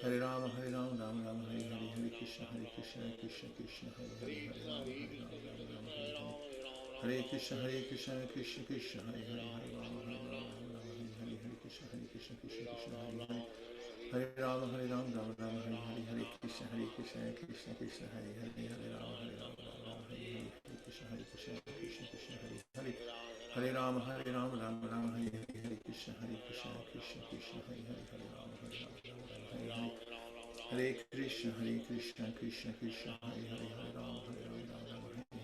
Hare Rama, Rama Rama, Hare Hare, Hare Krishna, Krishna Krishna, Hare Hare, Hare Rama, Rama Rama, Hare Hare, Hare Krishna, Krishna Krishna, Hare Hare, Hare Rama, Rama Rama, Hare Hare, Hare Krishna, Krishna Krishna, Hare Hare, Hare Rama, Rama Rama, Hare Hare, Hare Krishna, Krishna Krishna, Hare Hare, Hare Rama, Rama Rama, Hare Hare, Hare Krishna, Krishna Hare Hare, Hare Rama, Rama Rama, Hare Hare, Hare Krishna, Krishna Krishna, Hare Hare, Hare Rama, Rama Hare Hare, Hare Krishna, Krishna Krishna, Hare Hare, Hare Rama, Rama Hare Hare,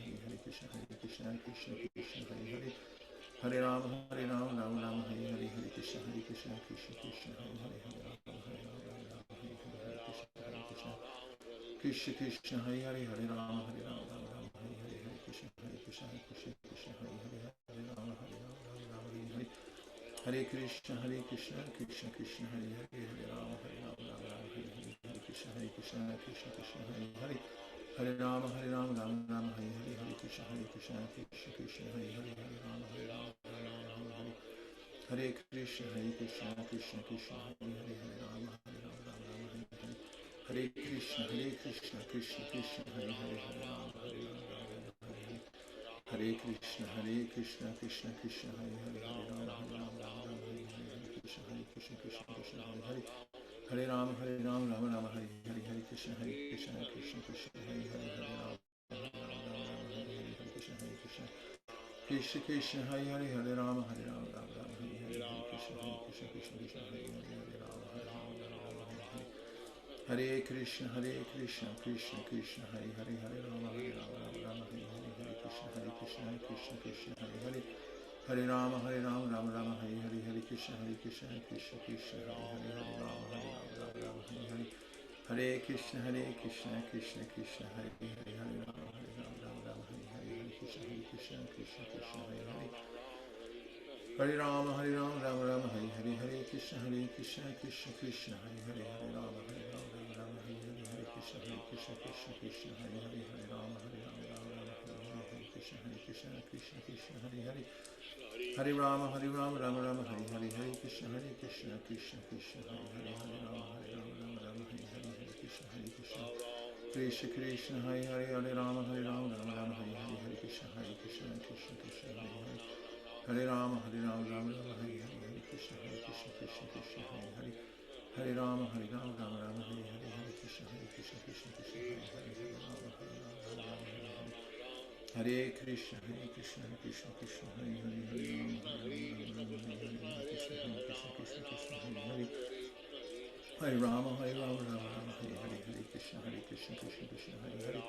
Hare Krishna, Krishna Krishna, Hare Hare, Hare Rama, Rama Rama, Hare Hare, Hare Krishna, Krishna Krishna, Hare Hare, Hare Rama, Hare Krishna, Krishna Krishna, Hare Hare, Hare Rama, Rama Hare Hare, Hare Krishna, Krishna Krishna, Hare Hare, Hare Rama, Rama Hare Hare, Hare Krishna, Krishna Krishna, Hare Hare, Hare Rama, Rama Hare Hare, Hare Krishna, Krishna Krishna, Hare Hare, Hare Rama, Rama Hare Hare, Hare Krishna, Krishna Krishna, Hare Hare, Hare Rama, Rama Hare Hare, Hare Krishna, Krishna Krishna, Hare Hare, Hare Rama, Rama Hare Hare, Hare Krishna, Krishna Krishna, Hare Hare, Hare Rama, Rama Hare Hare, Hare Krishna, Krishna Krishna, Hare Hare, Hare Rama, Rama Hare Hare, Hare Krishna, Krishna Hare Hare, Hare Rama, Rama Hare Hare, Hare Krishna, Krishna Hare Hare, Hare Rama, Rama Hare Hare, Hare Krishna, Krishna Hare Hare, Hare Rama, Rama Hare Hare, Hare Krishna, Krishna Hare Hare, Hare Rama, Rama Hare Hare, Hare Krishna, Krishna Krishna, Hare Hare, Hare Rama, Rama Hare Hare, Hare Krishna, Krishna Hare Hare, Hare Rama, Rama Hare Hare, Hare Krishna, Krishna Hare Hare, Hare Rama, Rama Hare Hare, Hare Krishna, Krishna Hare Hare, Hare Rama, Rama Hare Hare, Hare Krishna, Krishna Hare Hare, Hare Rama, Rama Rama, Hare Hare, Hare Krishna, Krishna Hare Hare, Hare Rama, Rama Hare Hare, Hare Krishna, Krishna Hare Hare, Hare Rama, Rama Hare Hare, Hare Krishna, Krishna Hare Hare, Hare Rama, Rama Rama, Hare Hare, Hare Krishna, Krishna Hare Hare, Hare Rama, Rama Hare Hare, Hare Krishna, Krishna Hare Hare, Hare Rama, Rama Rama, Hare Hare, Hare Krishna, Krishna Hare Hare, Hare Rama, Rama Rama, Hare Hare, Hare Krishna, Krishna Hare Hare, Hare Rama, Rama Rama, Hare Hare, Hare Krishna, Krishna Hare Hare, Hare Rama, Rama Hare Hare, Hare Krishna, Krishna Krishna, Hare Hare, Hare Rama, Rama Krishna, Hare Hare, Hare Rama, Rama Rama, Hare Hare, Hare Krishna, Krishna Hare Hare,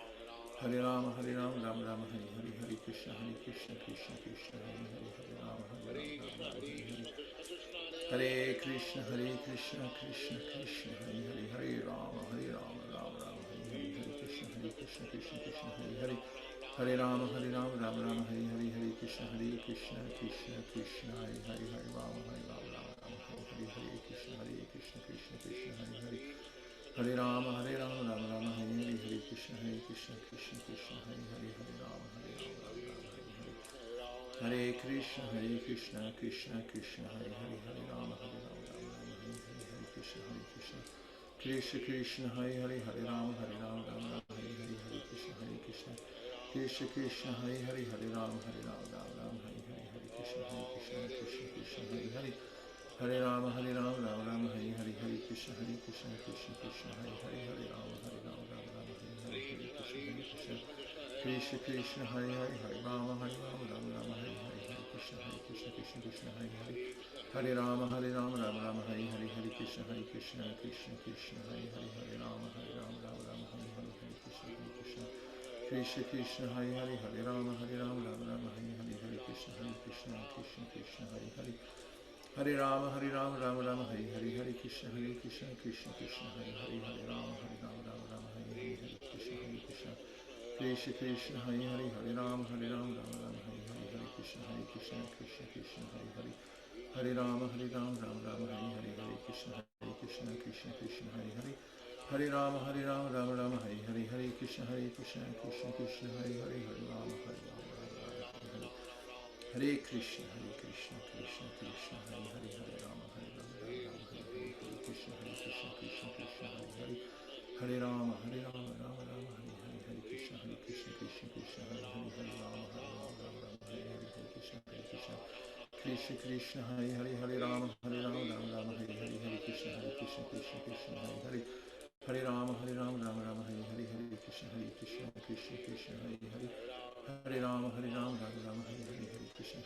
Hare Rama, Rama Rama, Hare Hare, Hare Krishna, Krishna Hare Hare, Hare Rama, Rama Hare Hare, Hare Krishna, Krishna Krishna, Hare Hare, Hare Rama, Rama Rama, Hare Hare, Hare Krishna, Krishna Hare Hare, Hare Rama, Rama Rama, Hare Hare, Hare Krishna, Krishna Hare Hare, Hare Rama, Rama Hare Hare, Hare Krishna, Krishna Hare Hare, Hare Rama, Rama Rama, Hare Hare, Hare Krishna, Krishna Hare Hare, Hare Rama, Rama Hare Hare, Hare Krishna, Krishna Hare Hare, Hare Rama, Rama Hare Hare, Hare Krishna, Krishna Hare Hare, Hare Rama, Rama Hare Hare, Hare Krishna, Krishna Hare Hare, Hare Rama, Rama Hare Hare, Hare Krishna, Krishna Hare Hare, Hare Rama, Rama Hare Hare, Hare Krishna, Krishna Hare Hare, Hare Rama, Rama Hare Hare, Hare Krishna Krishna Hare Hare Hare Rama Hare Rama Rama Rama Hare Hare Hare Krishna Krishna Krishna Hare Hare Hare Rama Rama Rama Hare Hare Hare Krishna Krishna Krishna Hare Hare Hare Rama Rama Rama Hare Hare Hare Krishna Krishna Krishna Hare Hare Hare Rama Rama Rama Hare Hare Hare Krishna Krishna Krishna Hare Hare Hare Rama Rama Rama Hare Hare Hare Krishna Krishna Krishna Hare Hare Hare Rama Rama Rama Hare Hare Hare Krishna Krishna Krishna Hare Hare Hare Rama Rama Rama Hare Hare Hare Krishna Krishna Hare Hare Hare Rama Rama Rama Hare Hare Hare Krishna Krishna Hare Hare Hare Rama Rama Rama Hare Hare Hare Krishna Krishna Hare Hare Hare Rama Hare Rama Hare Krishna Krishna Krishna Hare Hare Hare Rama Rama Hare Hare Hare Krishna Krishna Hare Hare Hare Rama Rama Rama Hare Hare Hare Krishna Krishna Hare Hare Rama Rama Hare Hare Krishna Krishna Hare Hare Hare Rama Rama Rama Hare Hare Hare Krishna Hare Hare Hare Rama Rama Rama Hare Hare Hare Krishna Krishna Hare Hare Hare Rama Rama Rama Hare Hare Hare Krishna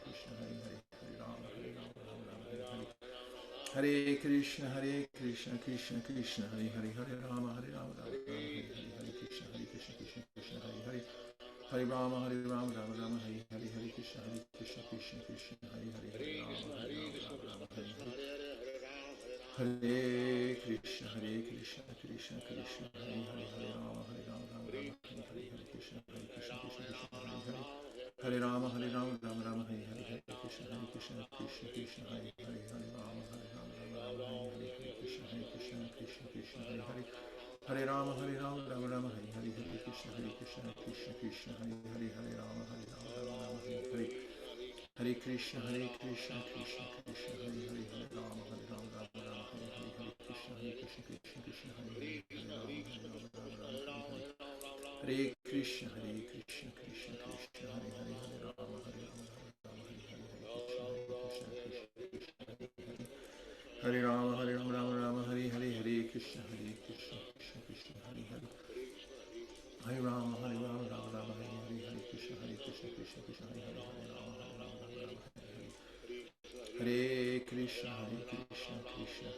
Krishna Hare Hare Hare Rama Rama Rama Hare Hare Hare Krishna Krishna Krishna Hare Hare Hare Rama Rama Hare Hare Krishna Hare Hare Hare Rama Rama Rama Hare Hare Hare Krishna Krishna Hare Hare Hare Rama Rama Hare Hare Hare Krishna Krishna Krishna Hare Hare Hare Rama Rama Hare Hare Krishna Hare Hare Hare Rama Rama Rama Hare Hare Krishna Krishna Hare Hare Hare Rama Rama Hare Hare Krishna Hare Hare Hare Rama Rama Rama Hare Hare Krishna Krishna Hare Hare Hare Rama Rama Hare Hare Hare Krishna Krishna Krishna Hare Hare Hare Rama Rama Hare Hare Krishna Krishna Hare Hare Hare Rama Rama Hare Hare Krishna Krishna Krishna Hare Hare Hare Rama Hare Rama Hare Hare Hare Krishna Krishna Hare Hare Hare Rama Rama Hare Hare Krishna Krishna Hare Hare Hare Rama Hare Krishna Krishna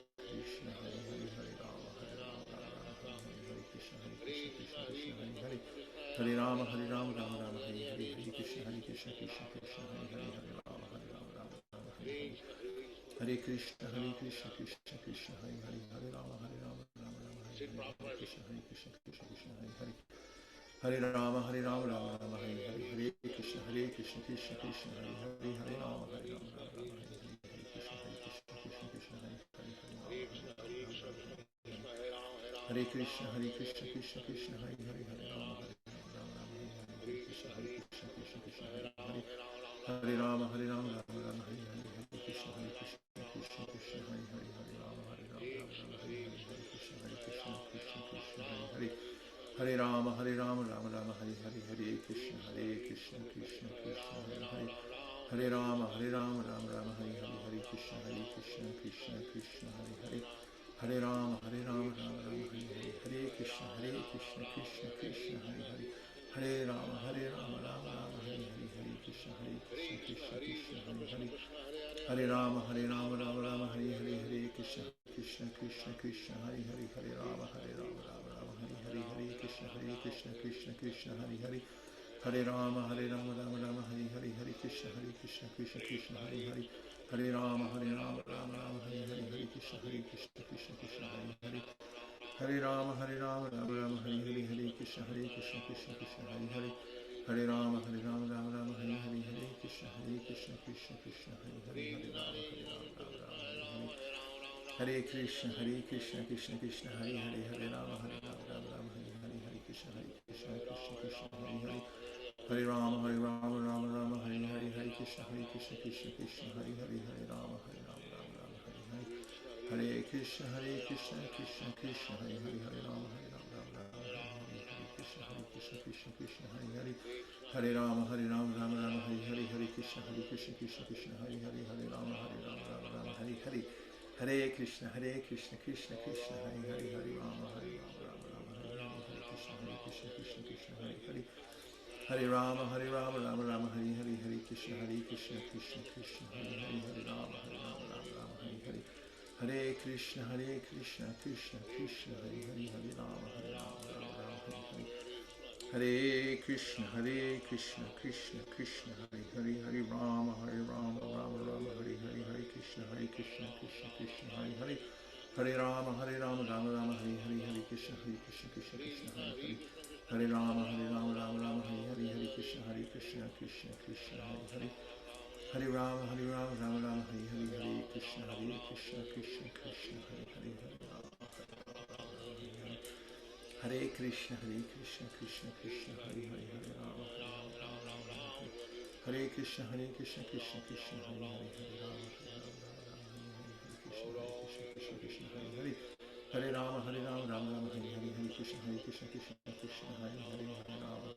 Krishna Hare Hare Hare Rama Rama Hare Krishna Krishna Hare Hare Hare Rama Rama Hare Hare Krishna Krishna Hare Hare Hare Rama Rama Hare Hare Hare Krishna Krishna Hare Hare Hare Rama Rama Hare Hare Krishna Hare Hare Hare Rama Rama Rama Hare Hare Hare Krishna Krishna Hare Hare Hare Rama Rama Hare Hare Krishna Hare Hare Krishna Krishna Hare Hare Hare Rama Hare Krishna Hare Rama Rama Hare Hare Krishna Krishna Hare Hare Hare Rama Hare Hare Krishna Hare Hare Hare Rama Rama Rama Hare Hare Hare Krishna Krishna Hare Hare Hare Rama Rama Rama Hare Hare Hare Krishna Krishna Hare Hare Hare Rama Rama Rama Hare Hare Hare Krishna Krishna Hare Hare Hare Rama Rama Rama Hare Hare Hare Krishna Krishna Hare Hare Hare Rama Rama Rama Hare Hare Hare Krishna Krishna Hare Hare Hare Rama Rama Hare Hare Hare Krishna Hare Hare Hare Rama Rama Rama Hare Hare Hare Krishna Krishna Hare Hare Hare Rama Rama Rama Hare Hare Hare Krishna Hare Hare Hare Rama Rama Rama Hare Hare Hare Krishna Hare Hare Hare Rama Rama Rama Hare Hare Hare Krishna Krishna Hare Hare Hare Rama Rama Hare Hare Hare Krishna Krishna Krishna Hare Hare Hare Rama Rama Rama Hare Hare Hare Krishna Krishna Hare Hare Hare Rama Rama Rama Hare Hare Hare Krishna Krishna Hare Hare Hare Rama Rama Rama Hare Hare Hare Krishna Krishna Krishna Hare Hare Hare Rama Rama Rama Hare Hare Krishna Hare Hare Hare Rama Rama Rama Hare Hare Hare Krishna Krishna Hare Hare Hare Rama Rama Rama Hare Hare Hare Krishna Krishna Hare Hare Hare Rama Rama Rama Hare Hare Hare Rama, Rama Rama, Hare Krishna, Krishna Krishna, Hare Rama, Rama Rama, Hare Hare. Hare Krishna, Krishna Krishna, Hare Rama, Rama Rama, Hare Hare. Hare Krishna, Krishna Krishna, Hare Hare. Hare Rama, Rama Rama, Hare Hare. Hare Krishna, Krishna Krishna, Hare Hare. Hare Rama, Rama Rama, Hare Hare. Hare Krishna, Krishna Krishna, Hare Hare. Hare Rama, Rama Rama, Hare Hare. Hare Krishna, Krishna Krishna, Hare Hare. Hare Rama, Rama Rama, Hare Hare. Hare Krishna, Krishna Krishna, Hare Hare. Hare Krishna, Krishna Krishna, Hare Hare. Hare Rama, Rama Rama, Hare Krishna, Krishna Krishna, Hare Hare. Hare Rama, Krishna Krishna, Hare Hare. Hare Rama, Rama Rama, Hare Hare. Hare Krishna, Krishna Krishna, Hare Hare. Hare Rama,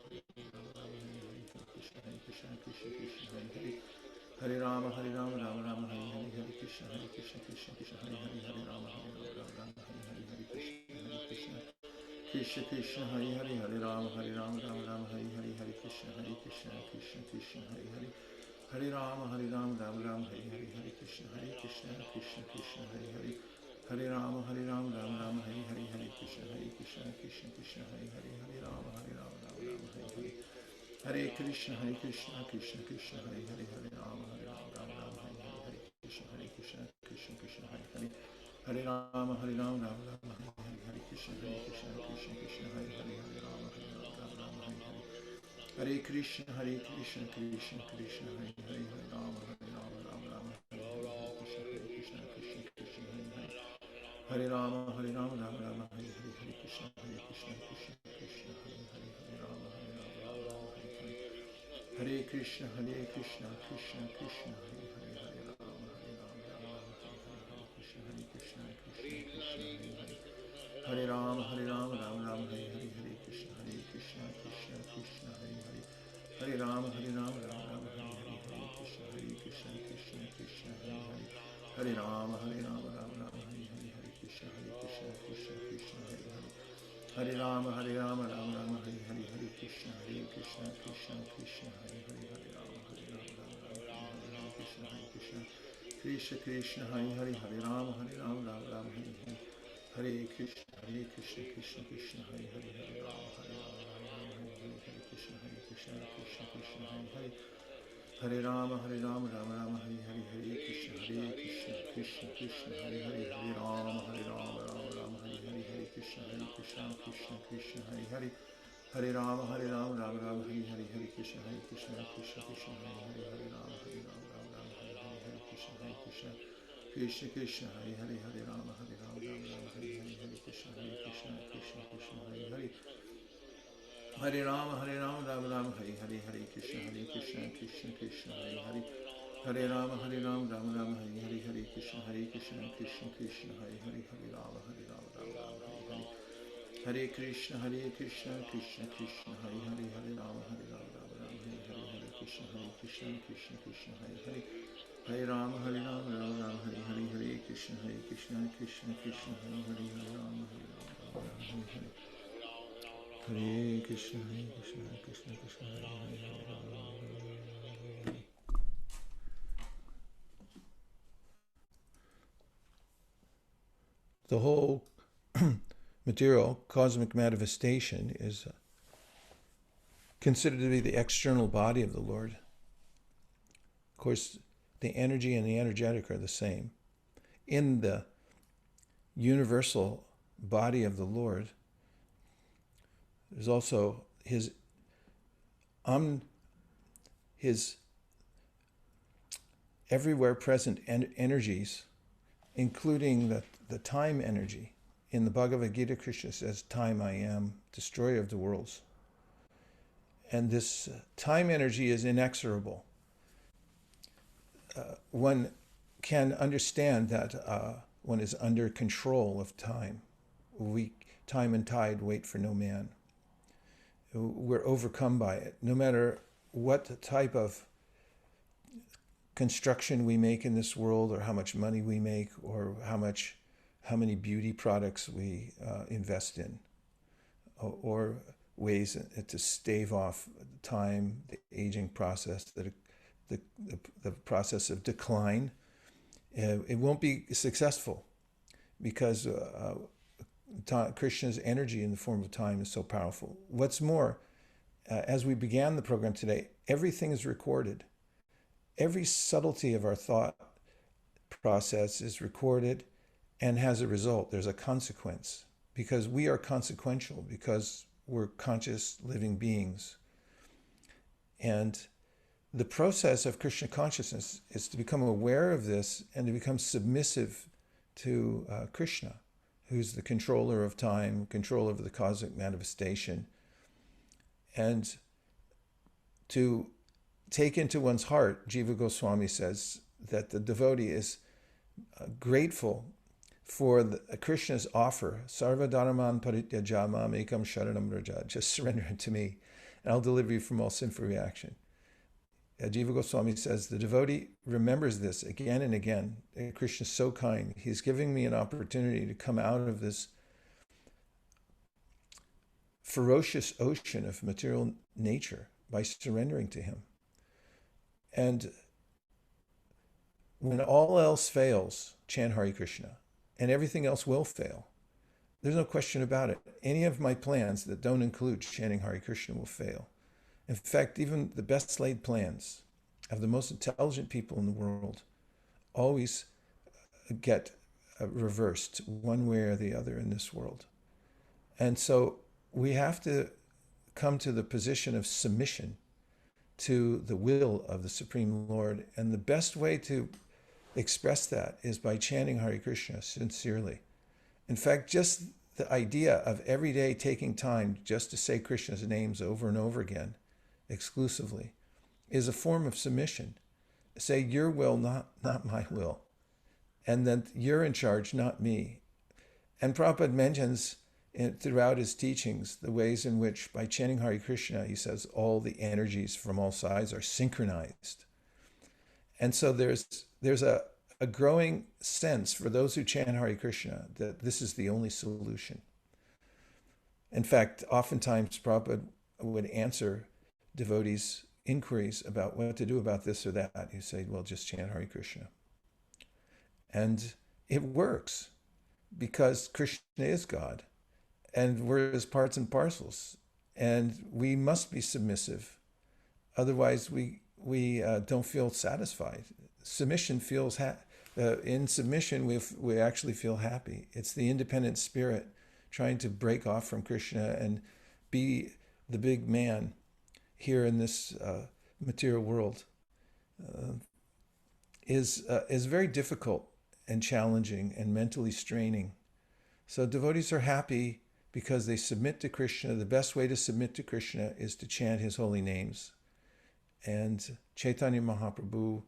Krishna Krishna, Hare Hare. Hare Rama, Rama Rama, Hare Hare. Hare Krishna, Krishna Krishna, Hare Hare. Hare Rama, Rama Rama, Hare Hare. Krishna Krishna, Hare Hare. Hare Rama, Rama Rama, Hare Hare. Hare Krishna, Krishna Krishna, Hare Hare. Hare Rama, Rama Rama, Hare Hare. Hare Krishna, Krishna Krishna, Hare Hare. Hare Rama, Rama Rama, Hare Hare. Hare Krishna, Krishna Krishna, Hare Hare. Hare Rama, Rama Rama, Hare Hare. Hare Krishna, Krishna Krishna, Hare Hare. Hare Rama, Rama Rama, Hare Hare. Hare Krishna, Krishna Krishna, Hare Hare. Hare Rama, Rama Rama, Hare Hare. Hare Krishna, Krishna Krishna, Hare Hare. Hare Rama, Rama Rama, Hare Hare. Hare Krishna, Krishna Krishna, Hare Hare. Hare Rama, Rama Rama, Hare Hare. Krishna, Krishna Krishna, Hare Hare. Hare Rama, Rama Rama, Hare Hare. Hare Krishna, Krishna Krishna, Hare Hare. Hare Rama, Rama, Hare Hare. Hare Krishna, Krishna Krishna, Hare Hare. Hare Rama, Rama, Hare Hare. Krishna, Krishna Krishna, Hare Hare. Hare Rama, Rama Rama, Hare Hare. Hare Krishna, Krishna Krishna, Hare Hare. Hare Rama, Rama Rama, Hare Hare. Hare Krishna, Krishna Krishna, Hare Hare. Hare Rama, Rama Rama, Hare Hare. Hare Krishna, Krishna Krishna, Hare Hare. Hare Rama, Rama Rama, Hare Hare. Hare Krishna, Krishna Krishna, Hare Hare. Hare Rama, Rama Rama, Hare Krishna, Krishna Krishna, Hare Hare. Hare Rama, Rama Rama, Hare Hare. Hare Krishna, Krishna Krishna, Hare Hare. Hare Rama, Rama Rama, Hare Krishna, Krishna Krishna, Hare Hare. Hare Rama, Rama Rama, Hare Hare. Hare Krishna, Krishna Krishna, Hare Hare. Hare Rama, Rama Rama, Hare Hare. Hare Krishna, Krishna Krishna, Hare Hare. Hare Rama, Rama Rama, Hare Hare. Hare Krishna, Krishna Krishna, Hare Hare. Hare Rama, Rama Rama, Hare Hare. Hare Krishna, Krishna Krishna, Hare Hare. Hare Rama, Rama Rama, Hare Hare. Hare Krishna, Krishna Krishna, Hare Hare. Hare Rama, Rama Rama, Hare Hare. Hare Krishna, Krishna Krishna, Hare Hare. Hare Rama, Rama Rama, Hare Hare. Hare Krishna, Krishna Krishna, Hare Hare. Hare Rama, Rama Rama, Hare Hare. Hare Krishna, Krishna Krishna, Hare Hare. Hare Rama, Rama Rama, Hare Hare. Hare Krishna, Krishna Krishna, Hare Hare. Hare Rama, Rama Rama, Hare Hare. Hare Krishna, Krishna Krishna, Hare Hare. Hare Rama, Rama Rama, Hare Hare. Hare Krishna, Krishna Krishna, Hare Hare. Hare Rama, Hare Hare. The whole material cosmic manifestation is considered to be the external body of the Lord. Of course, the energy and the energetic are the same. In the universal body of the Lord, there's also his everywhere present energies, including the time energy. In the Bhagavad Gita, Krishna says, "Time I am, destroyer of the worlds." And this time energy is inexorable. One can understand that one is under control of time. Time and tide wait for no man. We're overcome by it. No matter what type of construction we make in this world, or how much money we make, or how many beauty products we invest in, or ways to stave off time, the aging process, the process of decline, it won't be successful because Krishna's energy in the form of time is so powerful. What's more, as we began the program today, everything is recorded. Every subtlety of our thought process is recorded and has a result. There's a consequence because we are consequential, because we're conscious living beings. And the process of Krishna consciousness is to become aware of this and to become submissive to Krishna, who's the controller of time, controller of the cosmic manifestation, and to take into one's heart. Jiva Goswami says that the devotee is grateful for Krishna's offer, Sarva Dharman Parityajya Mam Ekam Sharanam Vraja, just surrender it to me, and I'll deliver you from all sinful reaction. Jiva Goswami says the devotee remembers this again and again. Krishna is so kind. He's giving me an opportunity to come out of this ferocious ocean of material nature by surrendering to him. And when all else fails, chant Hare Krishna, and everything else will fail. There's no question about it. Any of my plans that don't include chanting Hare Krishna will fail. In fact, even the best laid plans of the most intelligent people in the world always get reversed one way or the other in this world. And so we have to come to the position of submission to the will of the Supreme Lord. And the best way to express that is by chanting Hare Krishna sincerely. In fact, just the idea of every day taking time just to say Krishna's names over and over again, exclusively, is a form of submission. Say, your will, not my will. And then you're in charge, not me. And Prabhupada mentions throughout his teachings the ways in which, by chanting Hare Krishna, he says all the energies from all sides are synchronized. And so there's a growing sense for those who chant Hare Krishna that this is the only solution. In fact, oftentimes Prabhupada would answer devotees' inquiries about what to do about this or that. He'd say, well, just chant Hare Krishna. And it works because Krishna is God and we're his parts and parcels. And we must be submissive. Otherwise, we don't feel satisfied. Submission feels in submission we actually feel happy. It's the independent spirit trying to break off from Krishna and be the big man here in this material world is very difficult and challenging and mentally straining. So devotees are happy because they submit to Krishna. The best way to submit to Krishna is to chant his holy names. And Chaitanya Mahaprabhu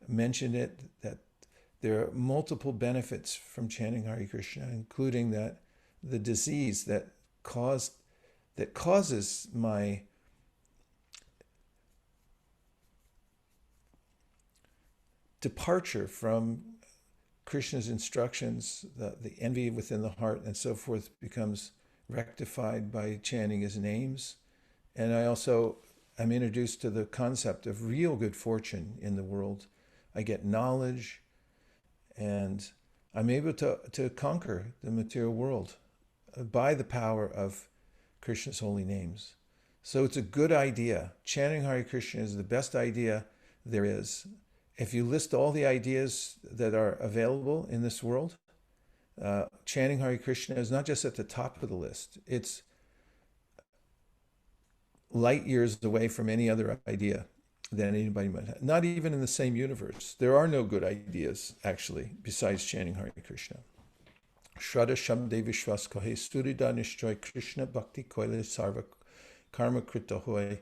mentioned it, that there are multiple benefits from chanting Hare Krishna, including that the disease that causes my departure from Krishna's instructions, the envy within the heart and so forth, becomes rectified by chanting his names. And I'm introduced to the concept of real good fortune in the world. I get knowledge and I'm able to conquer the material world by the power of Krishna's holy names. So it's a good idea. Chanting Hare Krishna is the best idea there is. If you list all the ideas that are available in this world, chanting Hare Krishna is not just at the top of the list. It's light years away from any other idea that anybody might have. Not even in the same universe. There are no good ideas, actually, besides chanting Hare Krishna. Shraddha Shamde Vishwas Kohe Surida Nishchoy Krishna Bhakti Koile Sarva Karma Krita Hoy.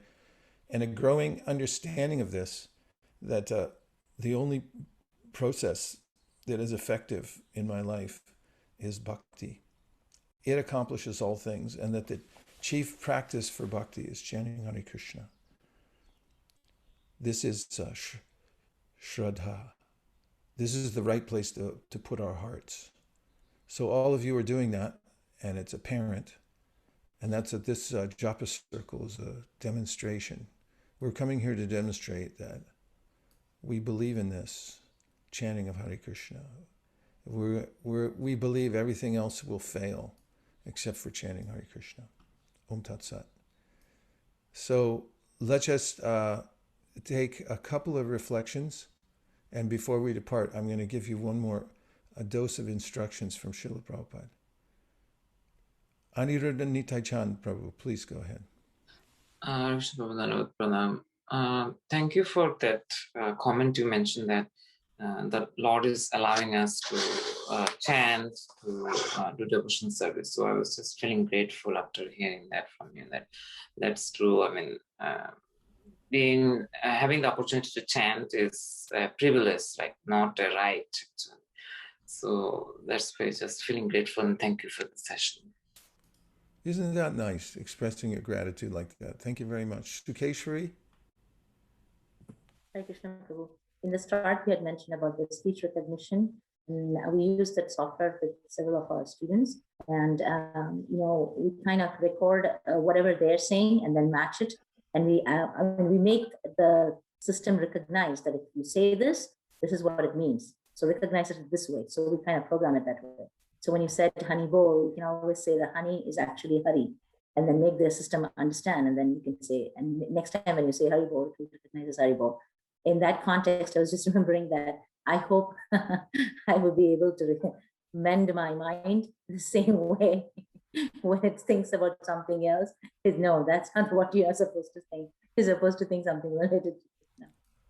And a growing understanding of this, that the only process that is effective in my life is bhakti. It accomplishes all things, and that the chief practice for bhakti is chanting Hare Krishna. This is Shraddha. This is the right place to put our hearts. So all of you are doing that, and it's apparent. And that's what this Japa circle is a demonstration. We're coming here to demonstrate that we believe in this chanting of Hare Krishna. We believe everything else will fail except for chanting Hare Krishna. Om Tat Sat. So let's just take a couple of reflections. And before we depart, I'm going to give you a dose of instructions from Srila Prabhupada. Aniruddha Nitai Chand Prabhu, please go ahead. Thank you for that comment. You mentioned that the Lord is allowing us to chant, to do devotion service. So I was just feeling grateful after hearing that from you. That's true. I mean, having the opportunity to chant is a privilege, like not a right. So that's why just feeling grateful, and thank you for the session. Isn't that nice, expressing your gratitude like that? Thank you very much. Sukeshwari? Hare Krishna Prabhu. In the start, we had mentioned about the speech recognition, and we used that software with several of our students. And we kind of record whatever they're saying and then match it. And we make the system recognize that if you say this, this is what it means. So recognize it this way. So we kind of program it that way. So when you said honey bowl, you can always say the honey is actually Hari, and then make the system understand. And then you can say, and next time when you say Hari bowl, it recognizes Hari bowl. In that context, I was just remembering that I hope I will be able to mend my mind the same way when it thinks about something else. No, that's not what you are supposed to think. You're supposed to think something related to Krishna.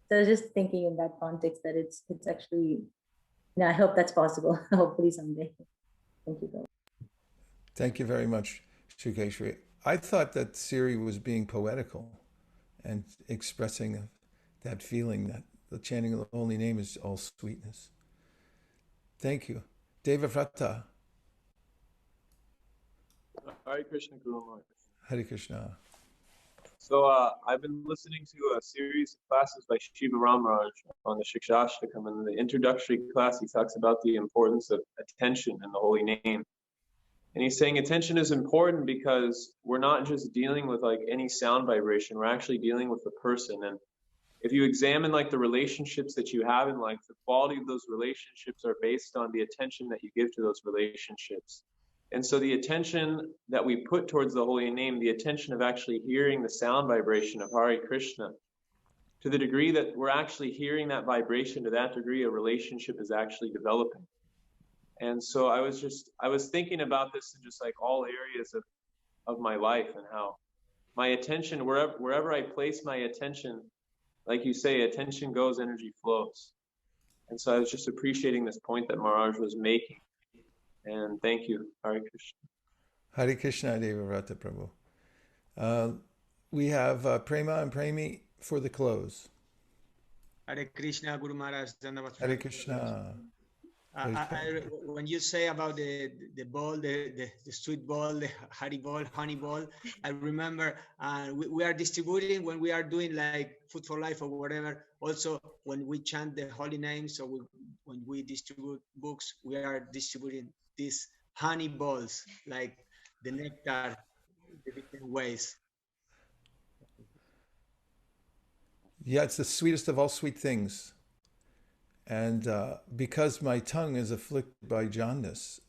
So I was just thinking in that context that it's actually, I hope that's possible, hopefully someday. Thank you. Thank you very much, Shukeshwari. I thought that Siri was being poetical and expressing that feeling that the chanting of the holy name is all sweetness. Thank you. Devavrata. Hare Krishna, Guru Maharaj. Hare Krishna. So I've been listening to a series of classes by Shiva Ramaraj on the Shikshashtakam. And in the introductory class, he talks about the importance of attention in the holy name. And he's saying attention is important because we're not just dealing with like any sound vibration, we're actually dealing with the person. And if you examine like the relationships that you have in life, the quality of those relationships are based on the attention that you give to those relationships. And so the attention that we put towards the holy name, the attention of actually hearing the sound vibration of Hare Krishna, to the degree that we're actually hearing that vibration, to that degree a relationship is actually developing. And so I was thinking about this in just like all areas of my life, and how my attention, wherever I place my attention, like you say, attention goes, energy flows. And so I was just appreciating this point that Maharaj was making. And thank you. Hare Krishna. Hare Krishna, Devavrata Prabhu. We have Prema and Premi for the close. Hare Krishna, Guru Maharaj. Hare Krishna. When you say about the ball, the sweet ball, the Hari ball, honey ball, I remember we are distributing when we are doing like Food for Life or whatever. Also, when we chant the holy names, so when we distribute books, we are distributing these honey balls, like the nectar, the different ways. Yeah, it's the sweetest of all sweet things. And because my tongue is afflicted by jaundice,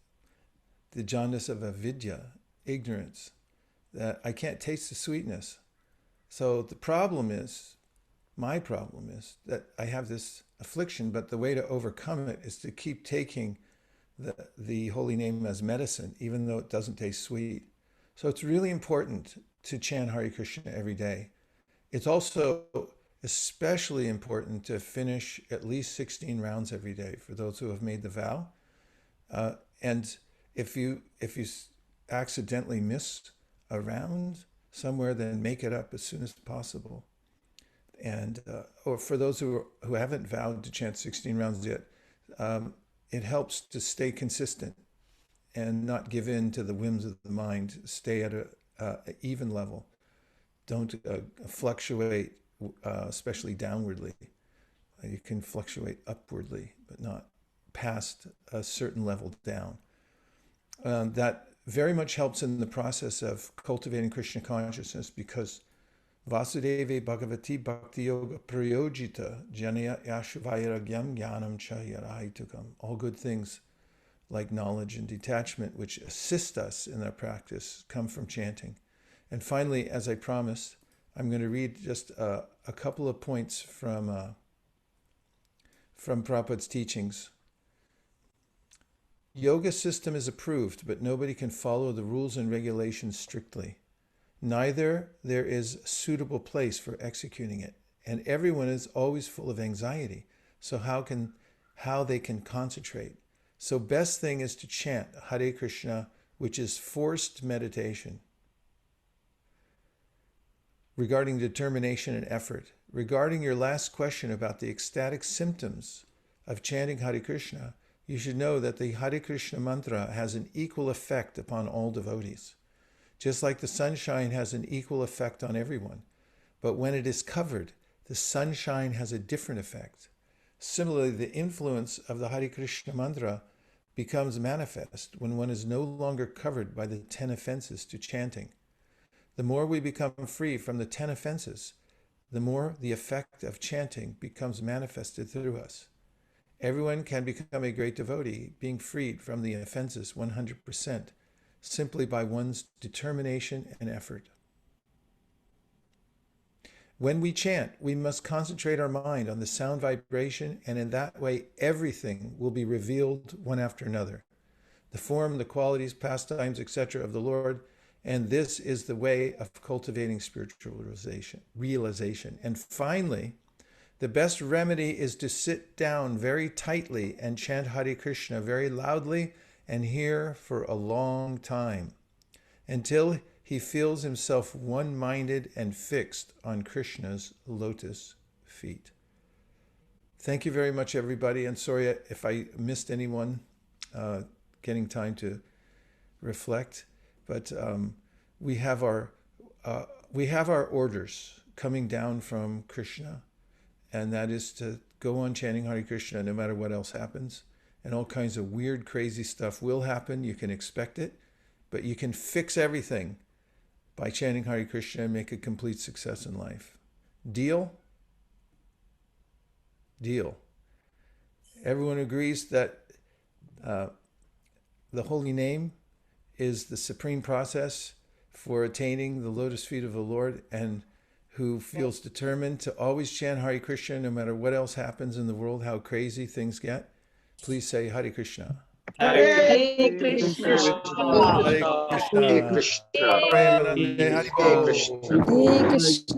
the jaundice of avidya, ignorance, that I can't taste the sweetness. So my problem is that I have this affliction, but the way to overcome it is to keep taking the holy name as medicine, even though it doesn't taste sweet. So it's really important to chant Hare Krishna every day. It's also especially important to finish at least 16 rounds every day for those who have made the vow. And if you accidentally miss a round somewhere, then make it up as soon as possible. And or for those who haven't vowed to chant 16 rounds yet, it helps to stay consistent and not give in to the whims of the mind. Stay at a even level. Don't fluctuate, especially downwardly. You can fluctuate upwardly, but not past a certain level down. That very much helps in the process of cultivating Krishna consciousness, because Vasudeve Bhagavati Bhakti Yoga Prayojita Janaya Yashvairagyam Jnanam Cha Yaraitukam. All good things like knowledge and detachment, which assist us in our practice, come from chanting. And finally, as I promised, I'm going to read just a couple of points from Prabhupada's teachings. Yoga system is approved, but nobody can follow the rules and regulations strictly. Neither there is a suitable place for executing it, and everyone is always full of anxiety. So how they can concentrate? So best thing is to chant Hare Krishna, which is forced meditation. Regarding determination and effort, regarding your last question about the ecstatic symptoms of chanting Hare Krishna, you should know that the Hare Krishna mantra has an equal effect upon all devotees. Just like the sunshine has an equal effect on everyone. But when it is covered, the sunshine has a different effect. Similarly, the influence of the Hare Krishna mantra becomes manifest when one is no longer covered by the 10 offenses to chanting. The more we become free from the 10 offenses, the more the effect of chanting becomes manifested through us. Everyone can become a great devotee, being freed from the offenses 100%, simply by one's determination and effort. When we chant, we must concentrate our mind on the sound vibration, and in that way everything will be revealed one after another. The form, the qualities, pastimes, etc. of the Lord, and this is the way of cultivating spiritual realization. And finally, the best remedy is to sit down very tightly and chant Hare Krishna very loudly and here for a long time, until he feels himself one-minded and fixed on Krishna's lotus feet. Thank you very much, everybody, and sorry if I missed anyone getting time to reflect, but we have our orders coming down from Krishna, and that is to go on chanting Hare Krishna no matter what else happens. And all kinds of weird, crazy stuff will happen. You can expect it, but you can fix everything by chanting Hare Krishna and make a complete success in life. Deal? Deal. Everyone agrees that the holy name is the supreme process for attaining the lotus feet of the Lord, and who feels determined to always chant Hare Krishna no matter what else happens in the world, how crazy things get. Please say Hare Krishna. Hare Krishna. Hare Krishna. Premanande Hari Bol. Hare Krishna.